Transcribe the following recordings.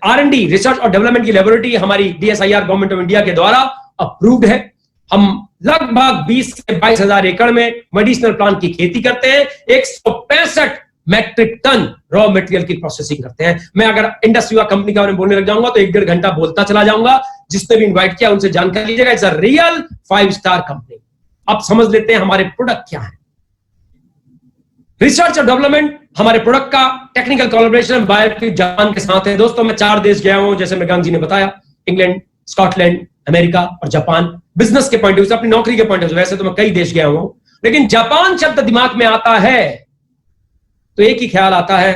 R&D research और development की laboratory हमारी DSIR गवर्नमेंट ऑफ इंडिया के द्वारा अप्रूव्ड है। हम लगभग 20 से 22 हजार एकड़ में मेडिसिनल प्लांट की खेती करते हैं। 165 मैट्रिक टन रॉ मटेरियल की प्रोसेसिंग करते हैं। मैं अगर इंडस्ट्री व कंपनी के बारे में बोलने लग जाऊंगा तो 1-1.5 घंटा बोलता चला जाऊंगा। जिसने भी इन्वाइट किया उनसे जानकारी लीजिएगा। It's a real 5 star company. अब समझ लेते हैं हमारे प्रोडक्ट क्या है। रिसर्च और डेवलपमेंट हमारे प्रोडक्ट का टेक्निकल कोलैबोरेशन बायोटेक जापान के साथ है। दोस्तों मैं 4 देश गया हूं, जैसे मृगांक जी ने बताया, इंग्लैंड, स्कॉटलैंड, अमेरिका और जापान। बिजनेस के पॉइंट ऑफ व्यू से, अपनी नौकरी के पॉइंट ऑफ व्यू, वैसे तो मैं कई देश गया हूं, लेकिन जापान शब्द दिमाग में आता है तो एक ही ख्याल आता है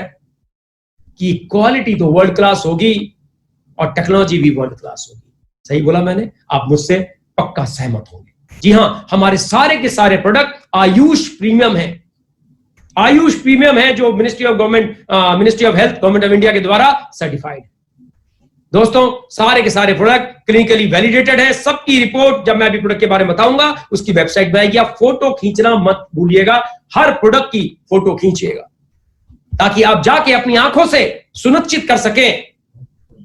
कि क्वालिटी तो वर्ल्ड क्लास होगी और टेक्नोलॉजी भी वर्ल्ड क्लास होगी। सही बोला मैंने? आप मुझसे पक्का सहमत होंगे। जी हां, हमारे सारे के सारे प्रोडक्ट आयुष प्रीमियम है। आयुष प्रीमियम है जो ministry of health government of India के द्वारा सर्टिफाइड। दोस्तों सारे के सारे प्रोडक्ट क्लिनिकली वैलिडेटेड है। सबकी रिपोर्ट जब मैं अभी प्रोडक्ट के बारे में बताऊंगा उसकी वेबसाइट में आएगी। आप फोटो खींचना मत भूलिएगा, हर प्रोडक्ट की फोटो खींचिएगा ताकि आप जाके अपनी आंखों से सुनिश्चित कर सकें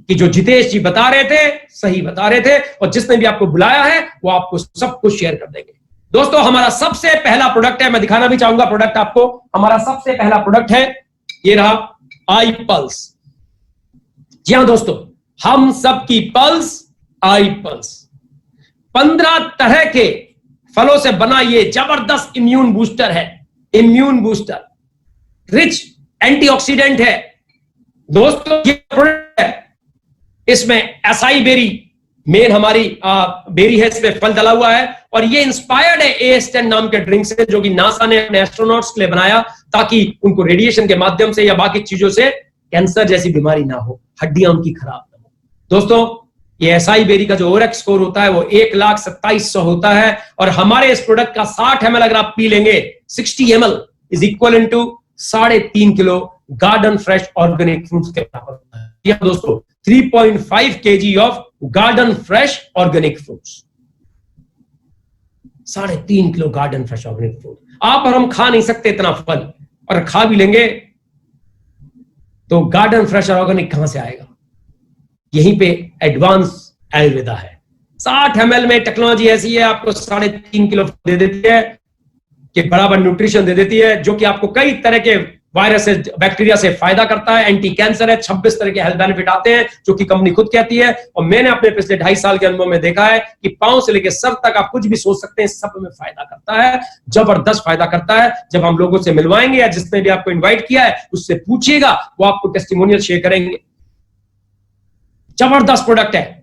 कि जो जितेश जी बता रहे थे सही बता रहे थे, और जिसने भी आपको बुलाया है वो आपको सब कुछ शेयर कर देंगे। दोस्तों हमारा सबसे पहला प्रोडक्ट है, मैं दिखाना भी चाहूंगा प्रोडक्ट आपको। हमारा सबसे पहला प्रोडक्ट है, ये रहा आई पल्स। जी हां दोस्तों, हम सबकी पल्स आई पल्स 15 तरह के फलों से बना ये जबरदस्त इम्यून बूस्टर है। इम्यून बूस्टर रिच एंटीऑक्सीडेंट है। दोस्तों ये प्रोडक्ट है, इसमें एसाई बेरी मेन हमारी बेरी है, इसमें फल डला हुआ है, और ये इंस्पायर्ड है AS10 नाम के ड्रिंक से, जो कि नासा ने अपने एस्ट्रोनॉट्स के लिए बनाया ताकि उनको रेडिएशन के माध्यम से या बाकी चीजों से कैंसर जैसी बीमारी ना हो, हड्डियां उनकी खराब ना हो। दोस्तों ये एसाई बेरी का जो ओरेक्स स्कोर होता है वो 1,27,100 होता है, और हमारे इस प्रोडक्ट का 60 ml अगर आप पी लेंगे, 60 ml is equal to 3.5 kilo garden fresh organic fruits के बराबर होता है। दोस्तों 3.5 kg of garden fresh organic fruits, 3.5 kilo garden fresh organic fruit. आप और हम खा नहीं सकते इतना फल, और खा भी लेंगे तो गार्डन फ्रेश ऑर्गेनिक कहां से आएगा? यहीं पे एडवांस आयुर्वेदा है। 60 ml में टेक्नोलॉजी ऐसी है, आपको 3.5 किलो दे देती है कि बराबर न्यूट्रिशन दे देती है, जो कि आपको कई तरह के वायरस से, बैक्टीरिया से फायदा करता है, एंटी कैंसर है, 26 तरह के हेल्थ बेनिफिट आते हैं जो कि कंपनी खुद कहती है। और मैंने अपने पिछले 2.5 साल के अनुभव में देखा है कि पांव से लेकर सर तक आप कुछ भी सोच सकते हैं, सब में फायदा करता है, जबरदस्त फायदा करता है। जब हम लोगों से मिलवाएंगे या जिसने भी आपको इन्वाइट किया है उससे पूछिएगा, वो आपको टेस्टिमोनियल शेयर करेंगे। जबरदस्त प्रोडक्ट है।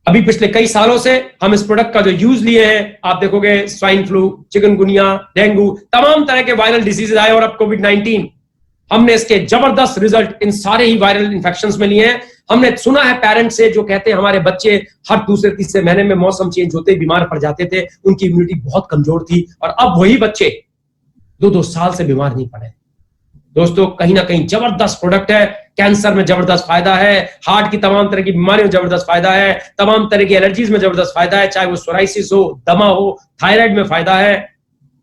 अभी पिछले कई सालों से हम इस प्रोडक्ट का जो यूज लिए हैं, आप देखोगे स्वाइन फ्लू, चिकनगुनिया, डेंगू, तमाम तरह के वायरल डिजीजेस आए, और अब कोविड-19, हमने इसके जबरदस्त रिजल्ट इन सारे ही वायरल इंफेक्शंस में लिए हैं। हमने सुना है पेरेंट्स से जो कहते हैं हमारे बच्चे हर दूसरे-तीसरे महीने में मौसम चेंज होते बीमार पड़ जाते थे, उनकी इम्यूनिटी बहुत कमजोर थी, और अब वही बच्चे 2-2 साल से बीमार नहीं पड़े। दोस्तों कहीं ना कहीं जबरदस्त प्रोडक्ट है। कैंसर में जबरदस्त फायदा है, हार्ट की तमाम तरह की बीमारियों में जबरदस्त फायदा है, तमाम तरह की एलर्जीज में जबरदस्त फायदा है, चाहे वो सोराइसिस हो, दमा हो, थायराइड में फायदा है।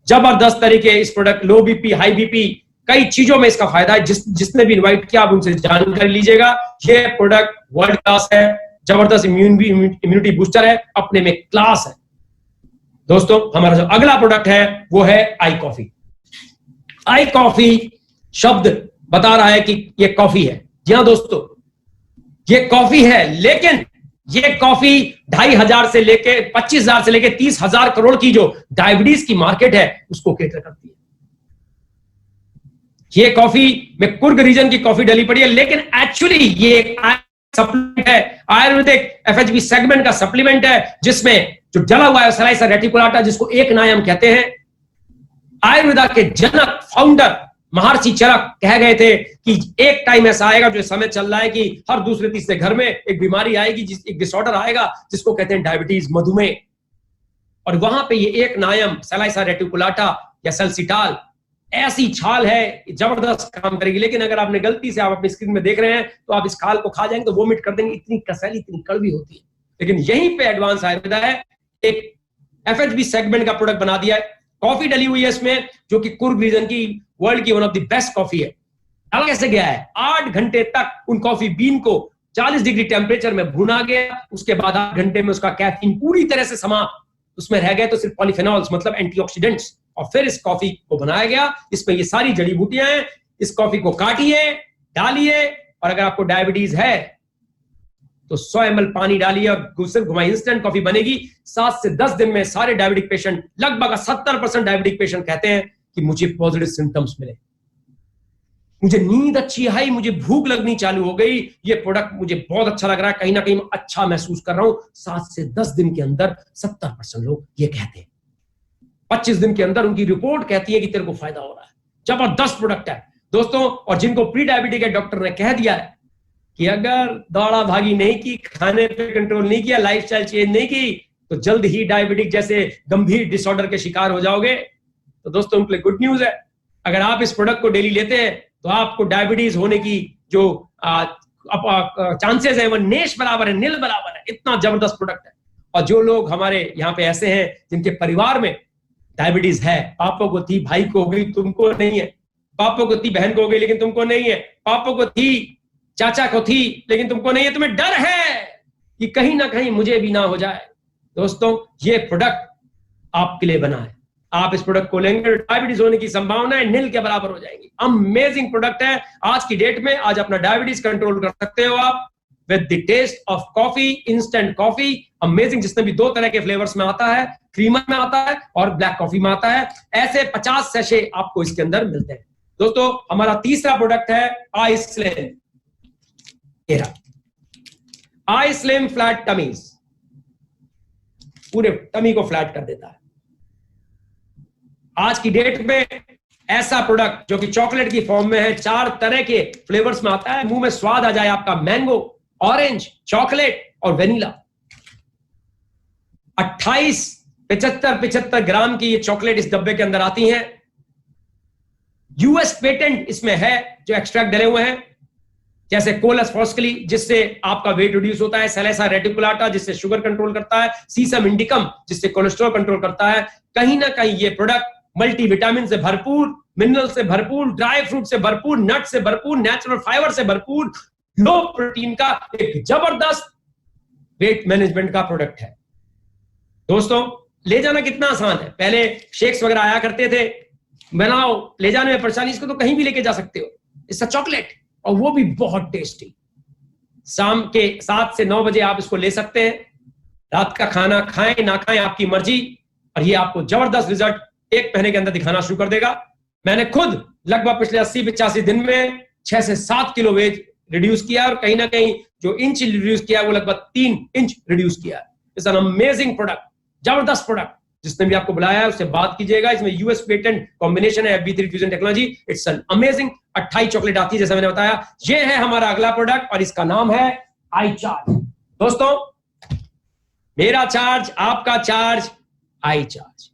जबरदस्त तरीके इस प्रोडक्ट, लो बीपी, हाई बीपी, कई चीजों में इसका फायदा है। जिसने भी इन्वाइट किया आप उनसे जानकारी लीजिएगा। ये प्रोडक्ट वर्ल्ड क्लास है, जबरदस्त इम्यूनिटी बूस्टर है, अपने में क्लास है। दोस्तों हमारा जो अगला प्रोडक्ट है वो है आई कॉफी। आई कॉफी शब्द बता रहा है कि ये कॉफी है। जी हां दोस्तों, ये कॉफी है, लेकिन ये कॉफी 2,500 से लेके 25,000 से लेके 30,000 करोड़ की जो डायबिटीज की मार्केट है उसको केटर करती है। ये कॉफी में कुर्ग रीजन की कॉफी डली पड़ी है, लेकिन एक्चुअली ये एक सप्लीमेंट है, आयुर्वेदिक FHB सेगमेंट का सप्लीमेंट है, जिसमें जो डला हुआ है सलाइसा रेटिकुलाटा, जिसको एक नायम कहते हैं। आयुर्वेदा के जनक फाउंडर महर्षि चरक कह गए थे कि एक टाइम ऐसा आएगा, जो समय चल रहा है, कि हर दूसरे तीसरे घर में एक बीमारी आएगी, एक डिसऑर्डर आएगा जिसको कहते हैं डायबिटीज, मधुमेह। और वहां पे ये एक नायम सलाइसा रेटिकुलाटा या सल्सिटाल ऐसी छाल है, जबरदस्त काम करेगी। लेकिन अगर आपने गलती से, आप अपनी स्क्रीन में देख रहे हैं, तो आप इस खाल को खा जाएंगे तो वोमिट कर देंगे, इतनी कसैली, इतनी कड़वी होती है। लेकिन यहीं पे एडवांस आयुर्वेदा है, एक FHB सेगमेंट का प्रोडक्ट बना दिया है। कॉफी डली हुई है इसमें, जो कि कुर्ग रीजन की वर्ल्ड की one of the best coffee है। डाला कैसे गया है? 8 घंटे तक उन कॉफी बीन को 40 डिग्री टेम्परेचर में भुना गया, उसके बाद 8 घंटे में उसका कैफीन पूरी तरह से समाप्त, उसमें रह गए तो सिर्फ पॉलीफेनॉल्स मतलब एंटीऑक्सीडेंट्स, और फिर इस कॉफी को बनाया गया। इसमें ये सारी जड़ी बूटियां हैं। इस कॉफी को काटिए, डालिए, और अगर आपको डायबिटीज है तो 100 ml पानी डालिए और सिर्फ घुमाइए, इंस्टेंट कॉफी बनेगी। 7 से 10 दिन में सारे डायबिटिक पेशेंट, लगभग 70% डायबिटिक पेशेंट कहते हैं कि मुझे पॉजिटिव सिम्टम्स मिले, मुझे नींद अच्छी आई, मुझे भूख लगनी चालू हो गई, ये प्रोडक्ट मुझे बहुत अच्छा लग रहा है, कहीं ना कहीं अच्छा महसूस कर रहा हूं। 7 से 10 दिन के अंदर 70% लोग ये कहते हैं। 25 दिन के अंदर उनकी रिपोर्ट कहती है कि तेरे को फायदा हो रहा है। जबरदस्त प्रोडक्ट है दोस्तों। और जिनको प्री डायबिटिक है, डॉक्टर ने कह दिया है कि अगर दौड़ा भागी नहीं की, खाने पे कंट्रोल नहीं किया, लाइफस्टाइल चेंज नहीं की, तो जल्द ही डायबिटिक जैसे गंभीर डिसऑर्डर के शिकार हो जाओगे। तो दोस्तों उनके लिए गुड न्यूज है, अगर आप इस प्रोडक्ट को डेली लेते हैं तो आपको डायबिटीज होने की जो चांसेस है वो नेश बराबर है, नील बराबर है। इतना जबरदस्त प्रोडक्ट है। और जो लोग हमारे यहाँ पे ऐसे हैं जिनके परिवार में डायबिटीज है, पापा को थी, भाई को हो गई, तुमको नहीं है, पापा को थी, बहन को हो गई लेकिन तुमको नहीं है, पापा को थी, चाचा को थी लेकिन तुमको नहीं है, तुम्हें डर है कि कहीं ना कहीं मुझे भी ना हो जाए, दोस्तों ये प्रोडक्ट आपके लिए बना है। आप इस प्रोडक्ट को लेंगे, डायबिटीज होने की संभावनाएं नील के बराबर हो जाएंगी। अमेजिंग प्रोडक्ट है आज की डेट में। आज अपना डायबिटीज कंट्रोल कर सकते हो आप with the taste of coffee, instant coffee. Amazing, जिसमें भी 2 तरह के फ्लेवर्स में आता है, क्रीमर में आता है और ब्लैक कॉफी में आता है। ऐसे 50 सैशे आपको इसके अंदर मिलते हैं। दोस्तों हमारा तीसरा प्रोडक्ट है आई स्लिम। आई स्लिम फ्लैट टमीज, पूरे टमी को फ्लैट कर देता है। आज की डेट में ऐसा प्रोडक्ट जो कि चॉकलेट की फॉर्म में है, 4 तरह के फ्लेवर्स में आता है, मुंह में स्वाद आ जाए आपका, मैंगो, ऑरेंज, चॉकलेट और वेनिला। 75 ग्राम की ये चॉकलेट इस डब्बे के अंदर आती है। यूएस पेटेंट इसमें है जो एक्सट्रैक्ट डले हुए हैं, जैसे कोलस फॉस्कली जिससे आपका वेट रिड्यूस होता है, सेलेसा रेटिकुलाटा जिससे शुगर कंट्रोल करता है, सीसम इंडिकम जिससे कोलेस्ट्रॉल कंट्रोल करता है। कहीं ना कहीं ये प्रोडक्ट मल्टी विटामिन से भरपूर, मिनरल से भरपूर, ड्राई फ्रूट से भरपूर, नट से भरपूर, नेचुरल फाइबर से भरपूर, लो प्रोटीन का एक जबरदस्त वेट मैनेजमेंट का प्रोडक्ट है। दोस्तों ले जाना कितना आसान है। पहले शेक्स वगैरह आया करते थे, बनाओ, ले जाने में परेशानी, इसको तो कहीं भी लेके जा सकते हो। इसका चॉकलेट, और वो भी बहुत टेस्टी। शाम के 7 से 9 बजे आप इसको ले सकते हैं। रात का खाना खाएं ना खाएं आपकी मर्जी, और ये आपको जबरदस्त रिजल्ट 1 महीने के अंदर दिखाना शुरू कर देगा। मैंने खुद लगभग पिछले 80-85 दिन में 6 से 7 किलो वेट रिड्यूस किया, और कहीं ना कहीं जो इंच रिड्यूस किया वो लगभग 3 इंच रिड्यूस किया। इट्स एन अमेजिंग प्रोडक्ट, जबरदस्त प्रोडक्ट। जिसने भी आपको बुलाया है उससे बात कीजिएगा। इसमें यूएस पेटेंट कॉम्बिनेशन है FB3 fusion technology. It's an amazing. 28 chocolate आती है जैसा मैंने बताया। ये है हमारा अगला प्रोडक्ट और इसका नाम है आई चार्ज। दोस्तों मेरा चार्ज, आपका चार्ज, आई चार्ज।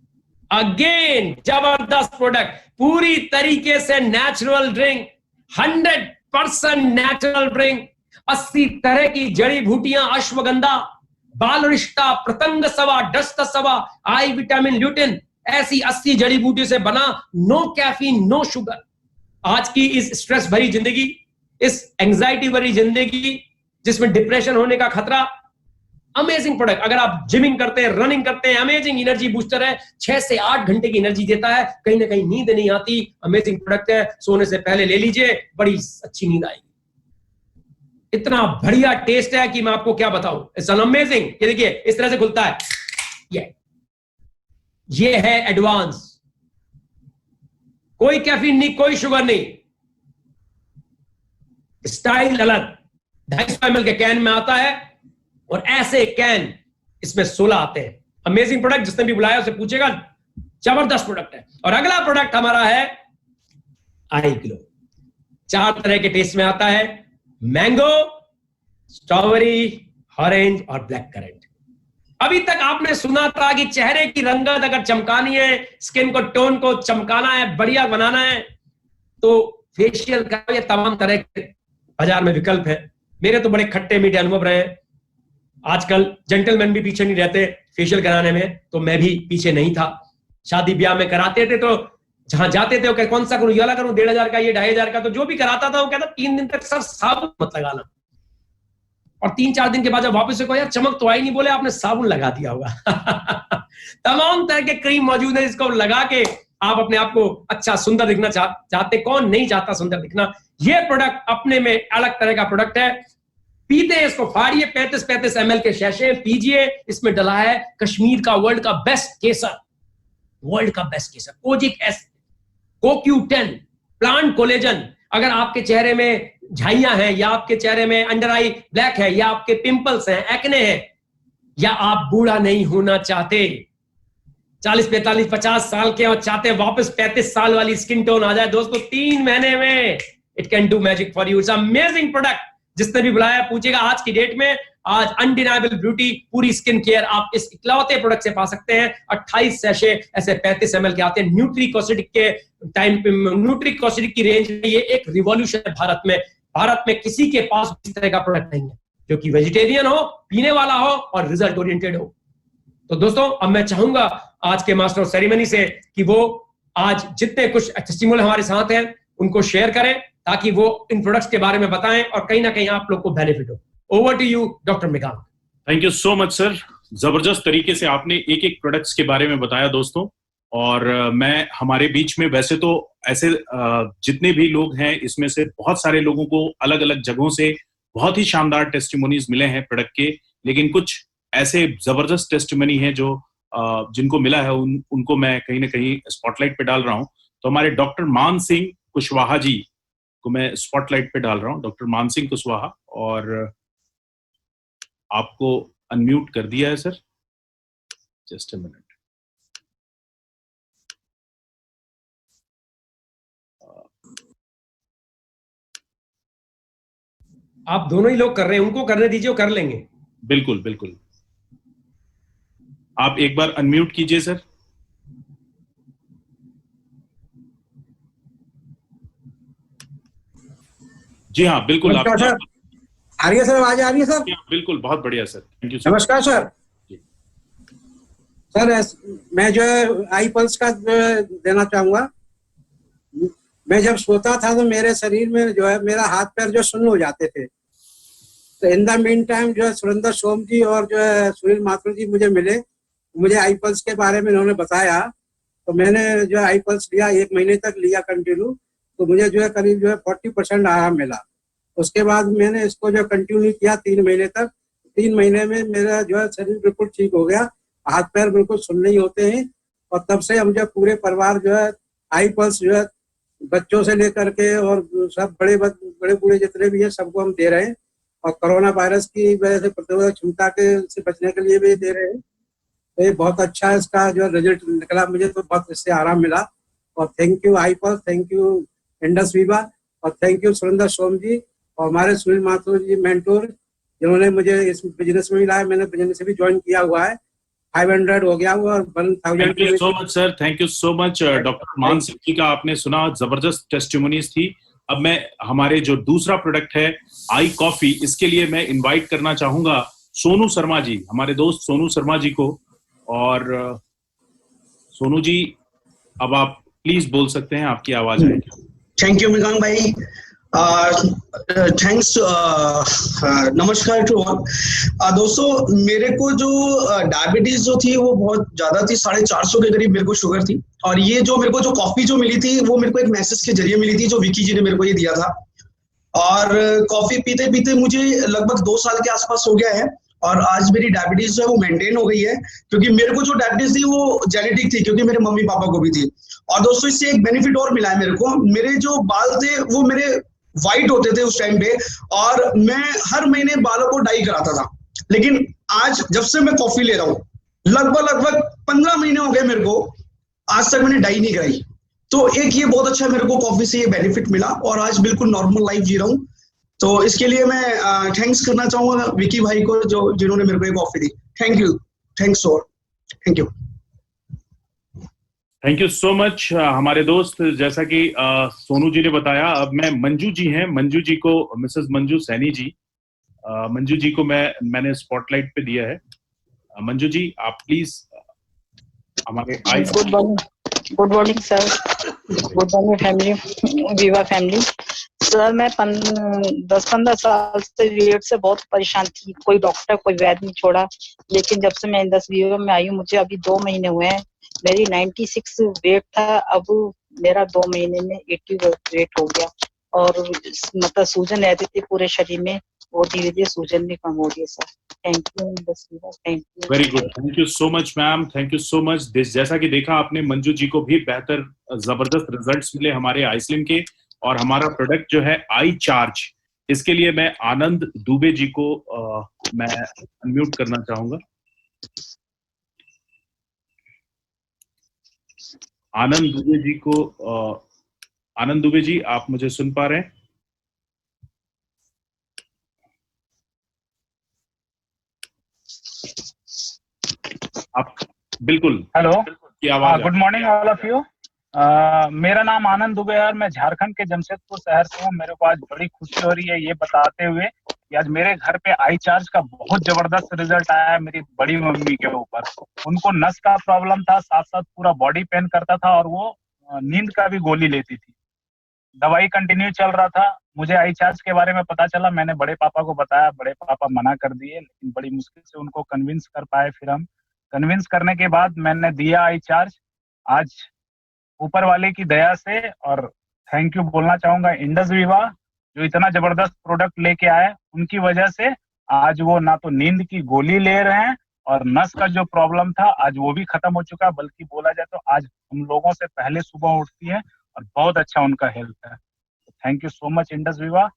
अगेन जबरदस्त प्रोडक्ट, पूरी तरीके से नेचुरल ड्रिंक, 100% नेचुरल ड्रिंक। 80 तरह की जड़ी बूटियां, अश्वगंधा, बालरिष्टा, प्रतंग सवा, डस्ट सवा, आई विटामिन, ल्यूटिन, ऐसी 80 जड़ी बूटियों से बना, नो कैफीन, नो शुगर। आज की इस स्ट्रेस भरी जिंदगी, इस एंजाइटी भरी जिंदगी जिसमें डिप्रेशन होने का खतरा, अमेजिंग प्रोडक्ट। अगर आप जिमिंग करते हैं, रनिंग करते हैं, अमेजिंग एनर्जी बूस्टर है। 6 से 8 घंटे की एनर्जी देता है, कहीं ना कहीं नींद नहीं आती। अमेजिंग प्रोडक्ट है, सोने से पहले ले लीजिए, बड़ी अच्छी नींद आएगी। इतना बढ़िया टेस्ट है कि मैं आपको क्या बताऊं। It's an amazing. ये देखिए इस तरह से खुलता है। ये है एडवांस, कोई कैफीन नहीं, कोई शुगर नहीं, स्टाइल अलग। 250 ml के कैन में आता है, और ऐसे कैन इसमें 16 आते हैं। Amazing product. जिसने भी बुलाया उसे पूछेगा, जबरदस्त प्रोडक्ट है। और अगला प्रोडक्ट हमारा है आई ग्लो। 4 तरह के टेस्ट में आता है, मैंगो, स्ट्रॉबेरी, ऑरेंज और ब्लैक करंट। अभी तक आपने सुना था कि चेहरे की रंगत अगर चमकानी है, स्किन को, टोन को चमकाना है, बढ़िया बनाना है, तो फेशियल का ये तमाम तरह के बाजार में विकल्प है। मेरे तो बड़े खट्टे मीठे अनुभव रहे। आजकल जेंटलमैन भी पीछे नहीं रहते फेशियल कराने में, तो मैं भी पीछे नहीं था। शादी ब्याह में कराते थे तो जहां जाते थे वो कौन सा करूं, ये वाला करूं, 1500 का, ये 2500 का। तो जो भी कराता था वो कहता 3 दिन तक सर साबुन मत लगाना। और 3-4 दिन के बाद जब वापस से कहो यार चमक तो आई नहीं, बोले आपने साबुन लगा दिया होगा। तमाम तरह के क्रीम मौजूद है, इसको लगा के आप अपने आप को अच्छा सुंदर दिखना चाहते, कौन नहीं चाहता सुंदर दिखना। ये प्रोडक्ट अपने में अलग तरह का प्रोडक्ट है। पीते हैं इसको, फाड़िए, 35-35 ml के शैशे पीजिए। इसमें डला है कश्मीर का वर्ल्ड का बेस्ट केसर, वर्ल्ड का बेस्ट केसर, kojic acid, CoQ10, plant collagen. अगर आपके चेहरे में झाइयां हैं, या आपके चेहरे में अंडर आई ब्लैक है, या आपके पिंपल्स हैं, एक्ने हैं, या आप बूढ़ा नहीं होना चाहते, 40, 45, 50 साल के और चाहते वापस 35 साल वाली स्किन टोन आ जाए, दोस्तों 3 महीने में it can do magic for you. It's amazing product. जिसने भी बुलाया पूछेगा आज की डेट में, आज अनडिनाइबल ब्यूटी, पूरी स्किन केयर आप इस इकलौते प्रोडक्ट से पा सकते हैं। 28 सैशे ऐसे 35 ml के आते हैं। न्यूट्री कॉस्मेटिक के टाइम पे, न्यूट्री कॉस्मेटिक की रेंज में ये एक रिवॉल्यूशन है भारत में। भारत में किसी के पास इस तरह का प्रोडक्ट नहीं है जो कि वेजिटेरियन हो, पीने वाला हो और रिजल्ट ओरिएंटेड हो। तो दोस्तों अब मैं चाहूंगा आज के मास्टर ऑफ सेरेमनी से कि वो आज जितने कुछ टेस्टिमोनियल हमारे साथ हैं उनको शेयर करें, ताकि वो इन प्रोडक्ट्स के बारे में बताएं और कहीं ना कहीं आप लोग को बेनिफिट हो। Over to you doctor Mrigank. Thank you so much sir. जबरदस्त तरीके से आपने एक एक प्रोडक्ट्स के बारे में बताया दोस्तों। और मैं हमारे बीच में वैसे तो ऐसे जितने भी लोग हैं इसमें से बहुत सारे लोगों को अलग अलग जगहों से बहुत ही शानदार टेस्टिमोनीज मिले हैं प्रोडक्ट के, लेकिन कुछ ऐसे जबरदस्त टेस्टिमोनी हैं जो जिनको मिला है उनको मैं कहीं ना कहीं स्पॉटलाइट पे डाल रहा हूं। तो हमारे डॉक्टर मान सिंह कुशवाहा जी को मैं स्पॉटलाइट पे डाल रहा हूं। डॉक्टर मान सिंह कुशवाहा, और आपको अनम्यूट कर दिया है सर, जस्ट अ मिनट। आप दोनों ही लोग कर रहे हैं, उनको करने दीजिए, वो कर लेंगे। बिल्कुल बिल्कुल, आप एक बार अनम्यूट कीजिए सर। जी हाँ बिल्कुल। आप सर आ रही है सर, आवाज आ रही है सर? बिल्कुल, बहुत बढ़िया सर, थैंक यू सर। नमस्कार सर। सर मैं जो है आई पल्स का देना चाहूंगा। मैं जब सोता था तो मेरे शरीर में जो है मेरा हाथ पैर जो सुन्न हो जाते थे। तो इन द मीन टाइम जो है सुरेंद्र सोम जी और जो है सुनील माथुर जी मुझे मिले, मुझे आई पल्स के बारे में उन्होंने बताया। तो मैंने जो है आई पल्स लिया, 1 महीने तक लिया कंटिन्यू। तो मुझे जो है करीब जो है 40% आराम मिला। उसके बाद मैंने इसको जो कंटिन्यू किया 3 महीने तक। 3 महीने में मेरा जो है शरीर बिल्कुल ठीक हो गया, हाथ पैर बिल्कुल सुन्न नहीं होते हैं। और तब से हम जो पूरे परिवार जो है आई पल्स जो है बच्चों से लेकर के और सब बड़े बूढ़े जितने भी हैं सबको हम दे रहे हैं। और कोरोना वायरस की वजह से प्रतिरोधक क्षमता के से बचने के लिए भी दे रहे हैं। तो ये बहुत अच्छा इसका जो रिजल्ट निकला, मुझे तो बहुत इससे आराम मिला। और thank you I pulse, thank you Indus Viva, और थैंक यू सुरेंद्र सोम जी और हमारे सुनील माथुर जी मेंटोर, जिन्होंने मुझे इस बिजनेस में लाया। मैंने बिजनेस भी ज्वाइन किया हुआ है, 500 हो गया हुआ और 1000। Thank you so much sir, thank you so much doctor मान सिंह जी का आपने सुना, जबरदस्त टेस्टिमोनीज थी। अब मैं हमारे जो दूसरा प्रोडक्ट है आई कॉफी, इसके लिए मैं इनवाइट करना चाहूंगा सोनू शर्मा जी, हमारे दोस्त सोनू शर्मा जी को। और सोनू जी अब आप प्लीज बोल सकते हैं, आपकी आवाज आएगी। थैंक यू मृगांक भाई, थैंक्स, नमस्कार टू ऑल। दोस्तों मेरे को जो डायबिटीज जो थी वो बहुत ज्यादा थी, 450 के करीब मेरे को शुगर थी। और ये जो मेरे को जो कॉफी जो मिली थी वो मेरे को एक मैसेज के जरिए मिली थी, जो विकी जी ने मेरे को ये दिया था। और कॉफी पीते पीते मुझे लगभग 2 साल के आसपास हो गया है। और आज मेरी डायबिटीज जो है वो मेंटेन हो गई है, क्योंकि मेरे को जो डायबिटीज थी वो जेनेटिक थी, क्योंकि मेरे मम्मी पापा को भी थी। और दोस्तों इससे एक बेनिफिट और मिला है मेरे को, मेरे जो बाल थे वो मेरे व्हाइट होते थे उस टाइम पे, और मैं हर महीने बालों को डाई कराता था। लेकिन आज जब से मैं कॉफी ले रहा हूँ, लगभग 15 महीने हो गए मेरे को, आज तक मैंने डाई नहीं कराई। तो एक ये बहुत अच्छा मेरे को कॉफी से ये बेनिफिट मिला, और आज बिल्कुल नॉर्मल लाइफ जी रहा हूँ। तो इसके लिए मैं थैंक्स करना चाहूंगा विकी भाई को, जो जिन्होंने मेरे को ये coffee the. Thank you, thanks so, thank you. Thank you so much हमारे दोस्त। जैसा कि सोनू जी ने बताया, अब मैं मंजू जी हैं, मंजू जी को, मिसेस मंजू सैनी जी, मंजू जी को मैंने स्पॉटलाइट पे दिया है। मंजू जी आप प्लीज हमारे good morning sir, good morning family, Viva family. Sir मैं 10-15 साल से वेट से बहुत परेशान थी, कोई डॉक्टर कोई वैद्य नहीं छोड़ा, लेकिन जब से मैं इंडस वीवा में आई हूँ, मुझे अभी 2 महीने हुए हैं, मेरी 96 वेट था, अब मेरा 2 महीने में 80 वेट हो गया, और मतलब सूजन रहती थी पूरे शरीर में, वो धीरे धीरे सूजन भी कम हो गई sir. Thank you Indus Viva, thank you. Very good, thank you so much ma'am, thank you so much. जैसा कि देखा आपने, मंजू जी को भी बेहतर जबरदस्त रिजल्ट्स मिले हमारे आईस्लिम के, और हमारा प्रोडक्ट जो है आई चार्ज, इसके लिए मैं आनंद दुबे जी को मैं अनम्यूट करना चाहूंगा। आनंद दुबे जी को आनंद दुबे जी, आप मुझे सुन पा रहे हैं? आप बिल्कुल। हेलो, की आवाज। Good morning all of you. मेरा नाम आनंद दुबे है और मैं झारखंड के जमशेदपुर शहर से हूँ। मेरे को आज बड़ी खुशी हो रही है ये बताते हुए कि आज मेरे घर पे आई चार्ज का बहुत जबरदस्त रिजल्ट आया है मेरी बड़ी मम्मी के ऊपर। उनको नस का प्रॉब्लम था, साथ साथ पूरा बॉडी पेन करता था, और वो नींद का भी गोली लेती थी। दवाई कंटिन्यू चल रहा था। मुझे आई चार्ज के बारे में पता चला, मैंने बड़े पापा को बताया, बड़े पापा मना कर दिए, लेकिन बड़ी मुश्किल से उनको कन्विंस कर पाए। फिर हम कन्विंस करने के बाद मैंने दिया आई चार्ज। आज ऊपर वाले की दया से, और थैंक यू बोलना चाहूंगा इंडस वीवा जो इतना जबरदस्त प्रोडक्ट लेके आए, उनकी वजह से आज वो ना तो नींद की गोली ले रहे हैं, और नस का जो प्रॉब्लम था आज वो भी खत्म हो चुका है। बल्कि बोला जाए तो आज हम लोगों से पहले सुबह उठती है, और बहुत अच्छा उनका हेल्थ है। Thank you so much Indus Viva,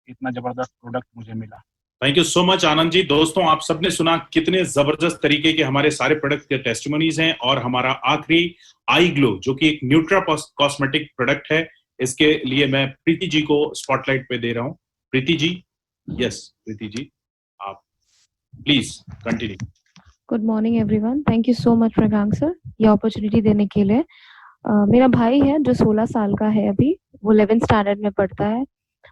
इतना जबरदस्त प्रोडक्ट मुझे मिला। Thank you so much Anand ji. दोस्तों, आप सबने सुना कितने जबरदस्त तरीके के हमारे सारे प्रोडक्ट के टेस्टिमोनीज हैं, और हमारा आखिरी आई ग्लो जो कि एक न्यूट्रा कॉस्मेटिक प्रोडक्ट है, इसके लिए मैं प्रीति जी को स्पॉटलाइट पे दे रहा हूं। प्रीति जी, यस प्रीति जी, आप please continue. Good morning everyone, thank you so much Pragang sir ये अपॉर्चुनिटी देने के लिए। मेरा भाई है जो 16 साल का है, अभी वो 11th स्टैंडर्ड में पढ़ता है।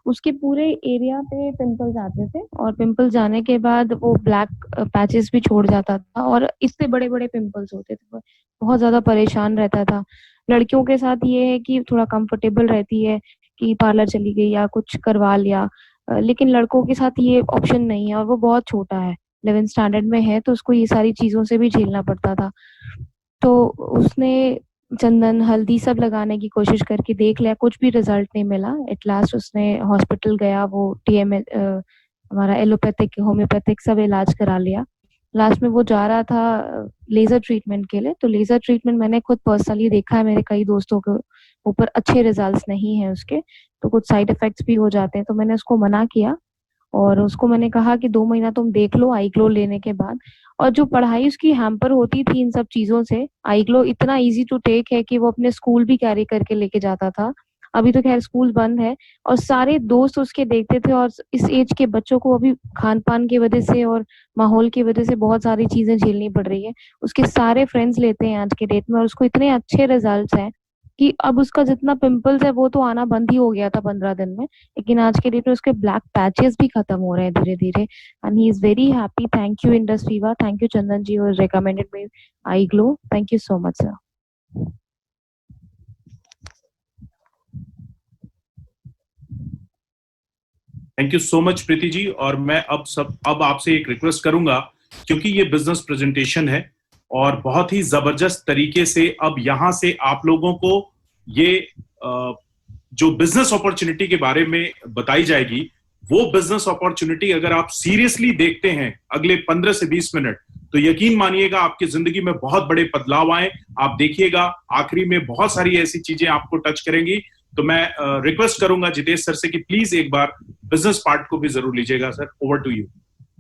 उसके पूरे एरिया पे पिंपल्स आते थे, और पिंपल जाने के बाद वो ब्लैक पैचेस भी छोड़ जाता था, और इससे बड़े बड़े पिंपल्स होते थे। बहुत ज्यादा परेशान रहता था। लड़कियों के साथ ये है कि थोड़ा कंफर्टेबल रहती है कि पार्लर चली गई या कुछ करवा लिया, लेकिन लड़कों के साथ ये ऑप्शन नहीं है, और वो बहुत छोटा है, 11th स्टैंडर्ड में है, तो उसको ये सारी चीजों से भी झेलना पड़ता था। तो उसने चंदन हल्दी सब लगाने की कोशिश करके देख लिया, कुछ भी रिजल्ट नहीं मिला। एट लास्ट उसने हॉस्पिटल गया, वो हमारा एलोपैथिक होम्योपैथिक सब इलाज करा लिया। लास्ट में वो जा रहा था लेजर ट्रीटमेंट के लिए, तो लेजर ट्रीटमेंट मैंने खुद पर्सनली देखा है, मेरे कई दोस्तों के ऊपर अच्छे रिजल्ट्स नहीं है उसके, तो कुछ साइड इफेक्ट्स भी हो जाते हैं। तो मैंने उसको मना किया, और उसको मैंने कहा कि 2 महीना तुम देख लो आई ग्लो लेने के बाद। और जो पढ़ाई उसकी हैम्पर होती थी इन सब चीजों से, आई ग्लो इतना इजी टू टेक है कि वो अपने स्कूल भी कैरी करके लेके जाता था। अभी तो खैर स्कूल बंद है, और सारे दोस्त उसके देखते थे, और इस एज के बच्चों को अभी खान पान की वजह से और माहौल की वजह से बहुत सारी चीजें झेलनी पड़ रही है। उसके सारे फ्रेंड्स लेते हैं आज के डेट में, और उसको इतने अच्छे रिजल्ट्स हैं कि अब उसका जितना पिंपल्स है वो तो आना बंद ही हो गया था 15 दिन में, लेकिन आज के डेट में उसके ब्लैक पैचेस भी खत्म हो रहे हैं धीरे धीरे, and he is very happy. Thank you Indus Viva, thank you Chandan ji, और recommended me I glow. Thank you so much sir. Thank you so much Preeti ji. और मैं अब आपसे एक रिक्वेस्ट करूंगा, क्योंकि ये बिजनेस प्रेजेंटेशन है और बहुत ही जबरदस्त तरीके से अब यहां से आप लोगों को ये जो बिजनेस अपॉर्चुनिटी के बारे में बताई जाएगी, वो बिजनेस अपॉर्चुनिटी अगर आप सीरियसली देखते हैं अगले 15 से 20 मिनट, तो यकीन मानिएगा आपकी जिंदगी में बहुत बड़े बदलाव आए। आप देखिएगा आखिरी में बहुत सारी ऐसी चीजें आपको टच करेंगी। तो मैं रिक्वेस्ट करूंगा जितेश सर से कि प्लीज एक बार बिजनेस पार्ट को भी जरूर लीजिएगा। Sir, over to you.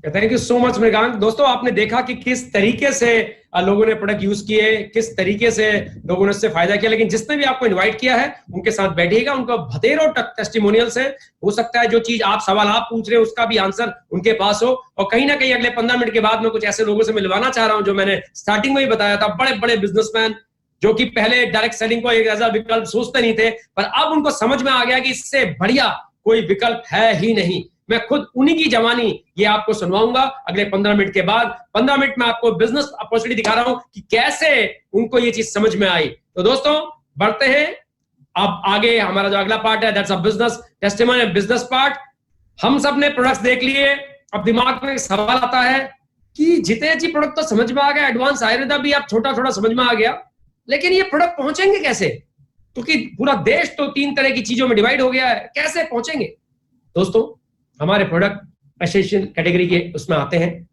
Thank you so much Mrigank. दोस्तों, आपने देखा कि किस तरीके से लोगों ने प्रोडक्ट यूज किए, किस तरीके से लोगों ने इससे फायदा किया। लेकिन जिसने भी आपको इनवाइट किया है उनके साथ बैठिएगा, उनका बथेरों टेस्टिमोनियल्स है। हो सकता है जो चीज सवाल आप पूछ रहे हो उसका भी आंसर उनके पास हो, और कहीं ना कहीं अगले 15 मिनट के बाद मैं कुछ ऐसे लोगों से मिलवाना चाह रहा हूं जो मैंने स्टार्टिंग में ही बताया था, बड़े बड़े बिजनेसमैन जो कि पहले डायरेक्ट सेलिंग को एक ऐसा विकल्प सोचते नहीं थे, पर अब उनको समझ में आ गया कि इससे बढ़िया कोई विकल्प है ही नहीं। मैं खुद उन्हीं की जवानी ये आपको सुनवाऊंगा अगले 15 मिनट के बाद। 15 मिनट में आपको बिजनेस अपॉर्चुनिटी दिखा रहा हूं कि कैसे उनको ये चीज समझ में आई। तो दोस्तों, बढ़ते हैं अब आगे हमारा जो अगला पार्ट है, that's a business testimony, business part. हम सब ने प्रोडक्ट्स देख लिए, अब दिमाग में सवाल आता है कि जितने जी प्रोडक्ट तो समझ में आ गया, एडवांस आयुर्वेदा भी अब छोटा छोटा समझ में आ गया, लेकिन ये प्रोडक्ट पहुंचेंगे कैसे? क्योंकि पूरा देश तो 3 तरह की चीजों में डिवाइड हो गया है, कैसे पहुंचेंगे? दोस्तों, हमारे प्रोडक्ट एसेंशियल कैटेगरी के उसमें आते हैं।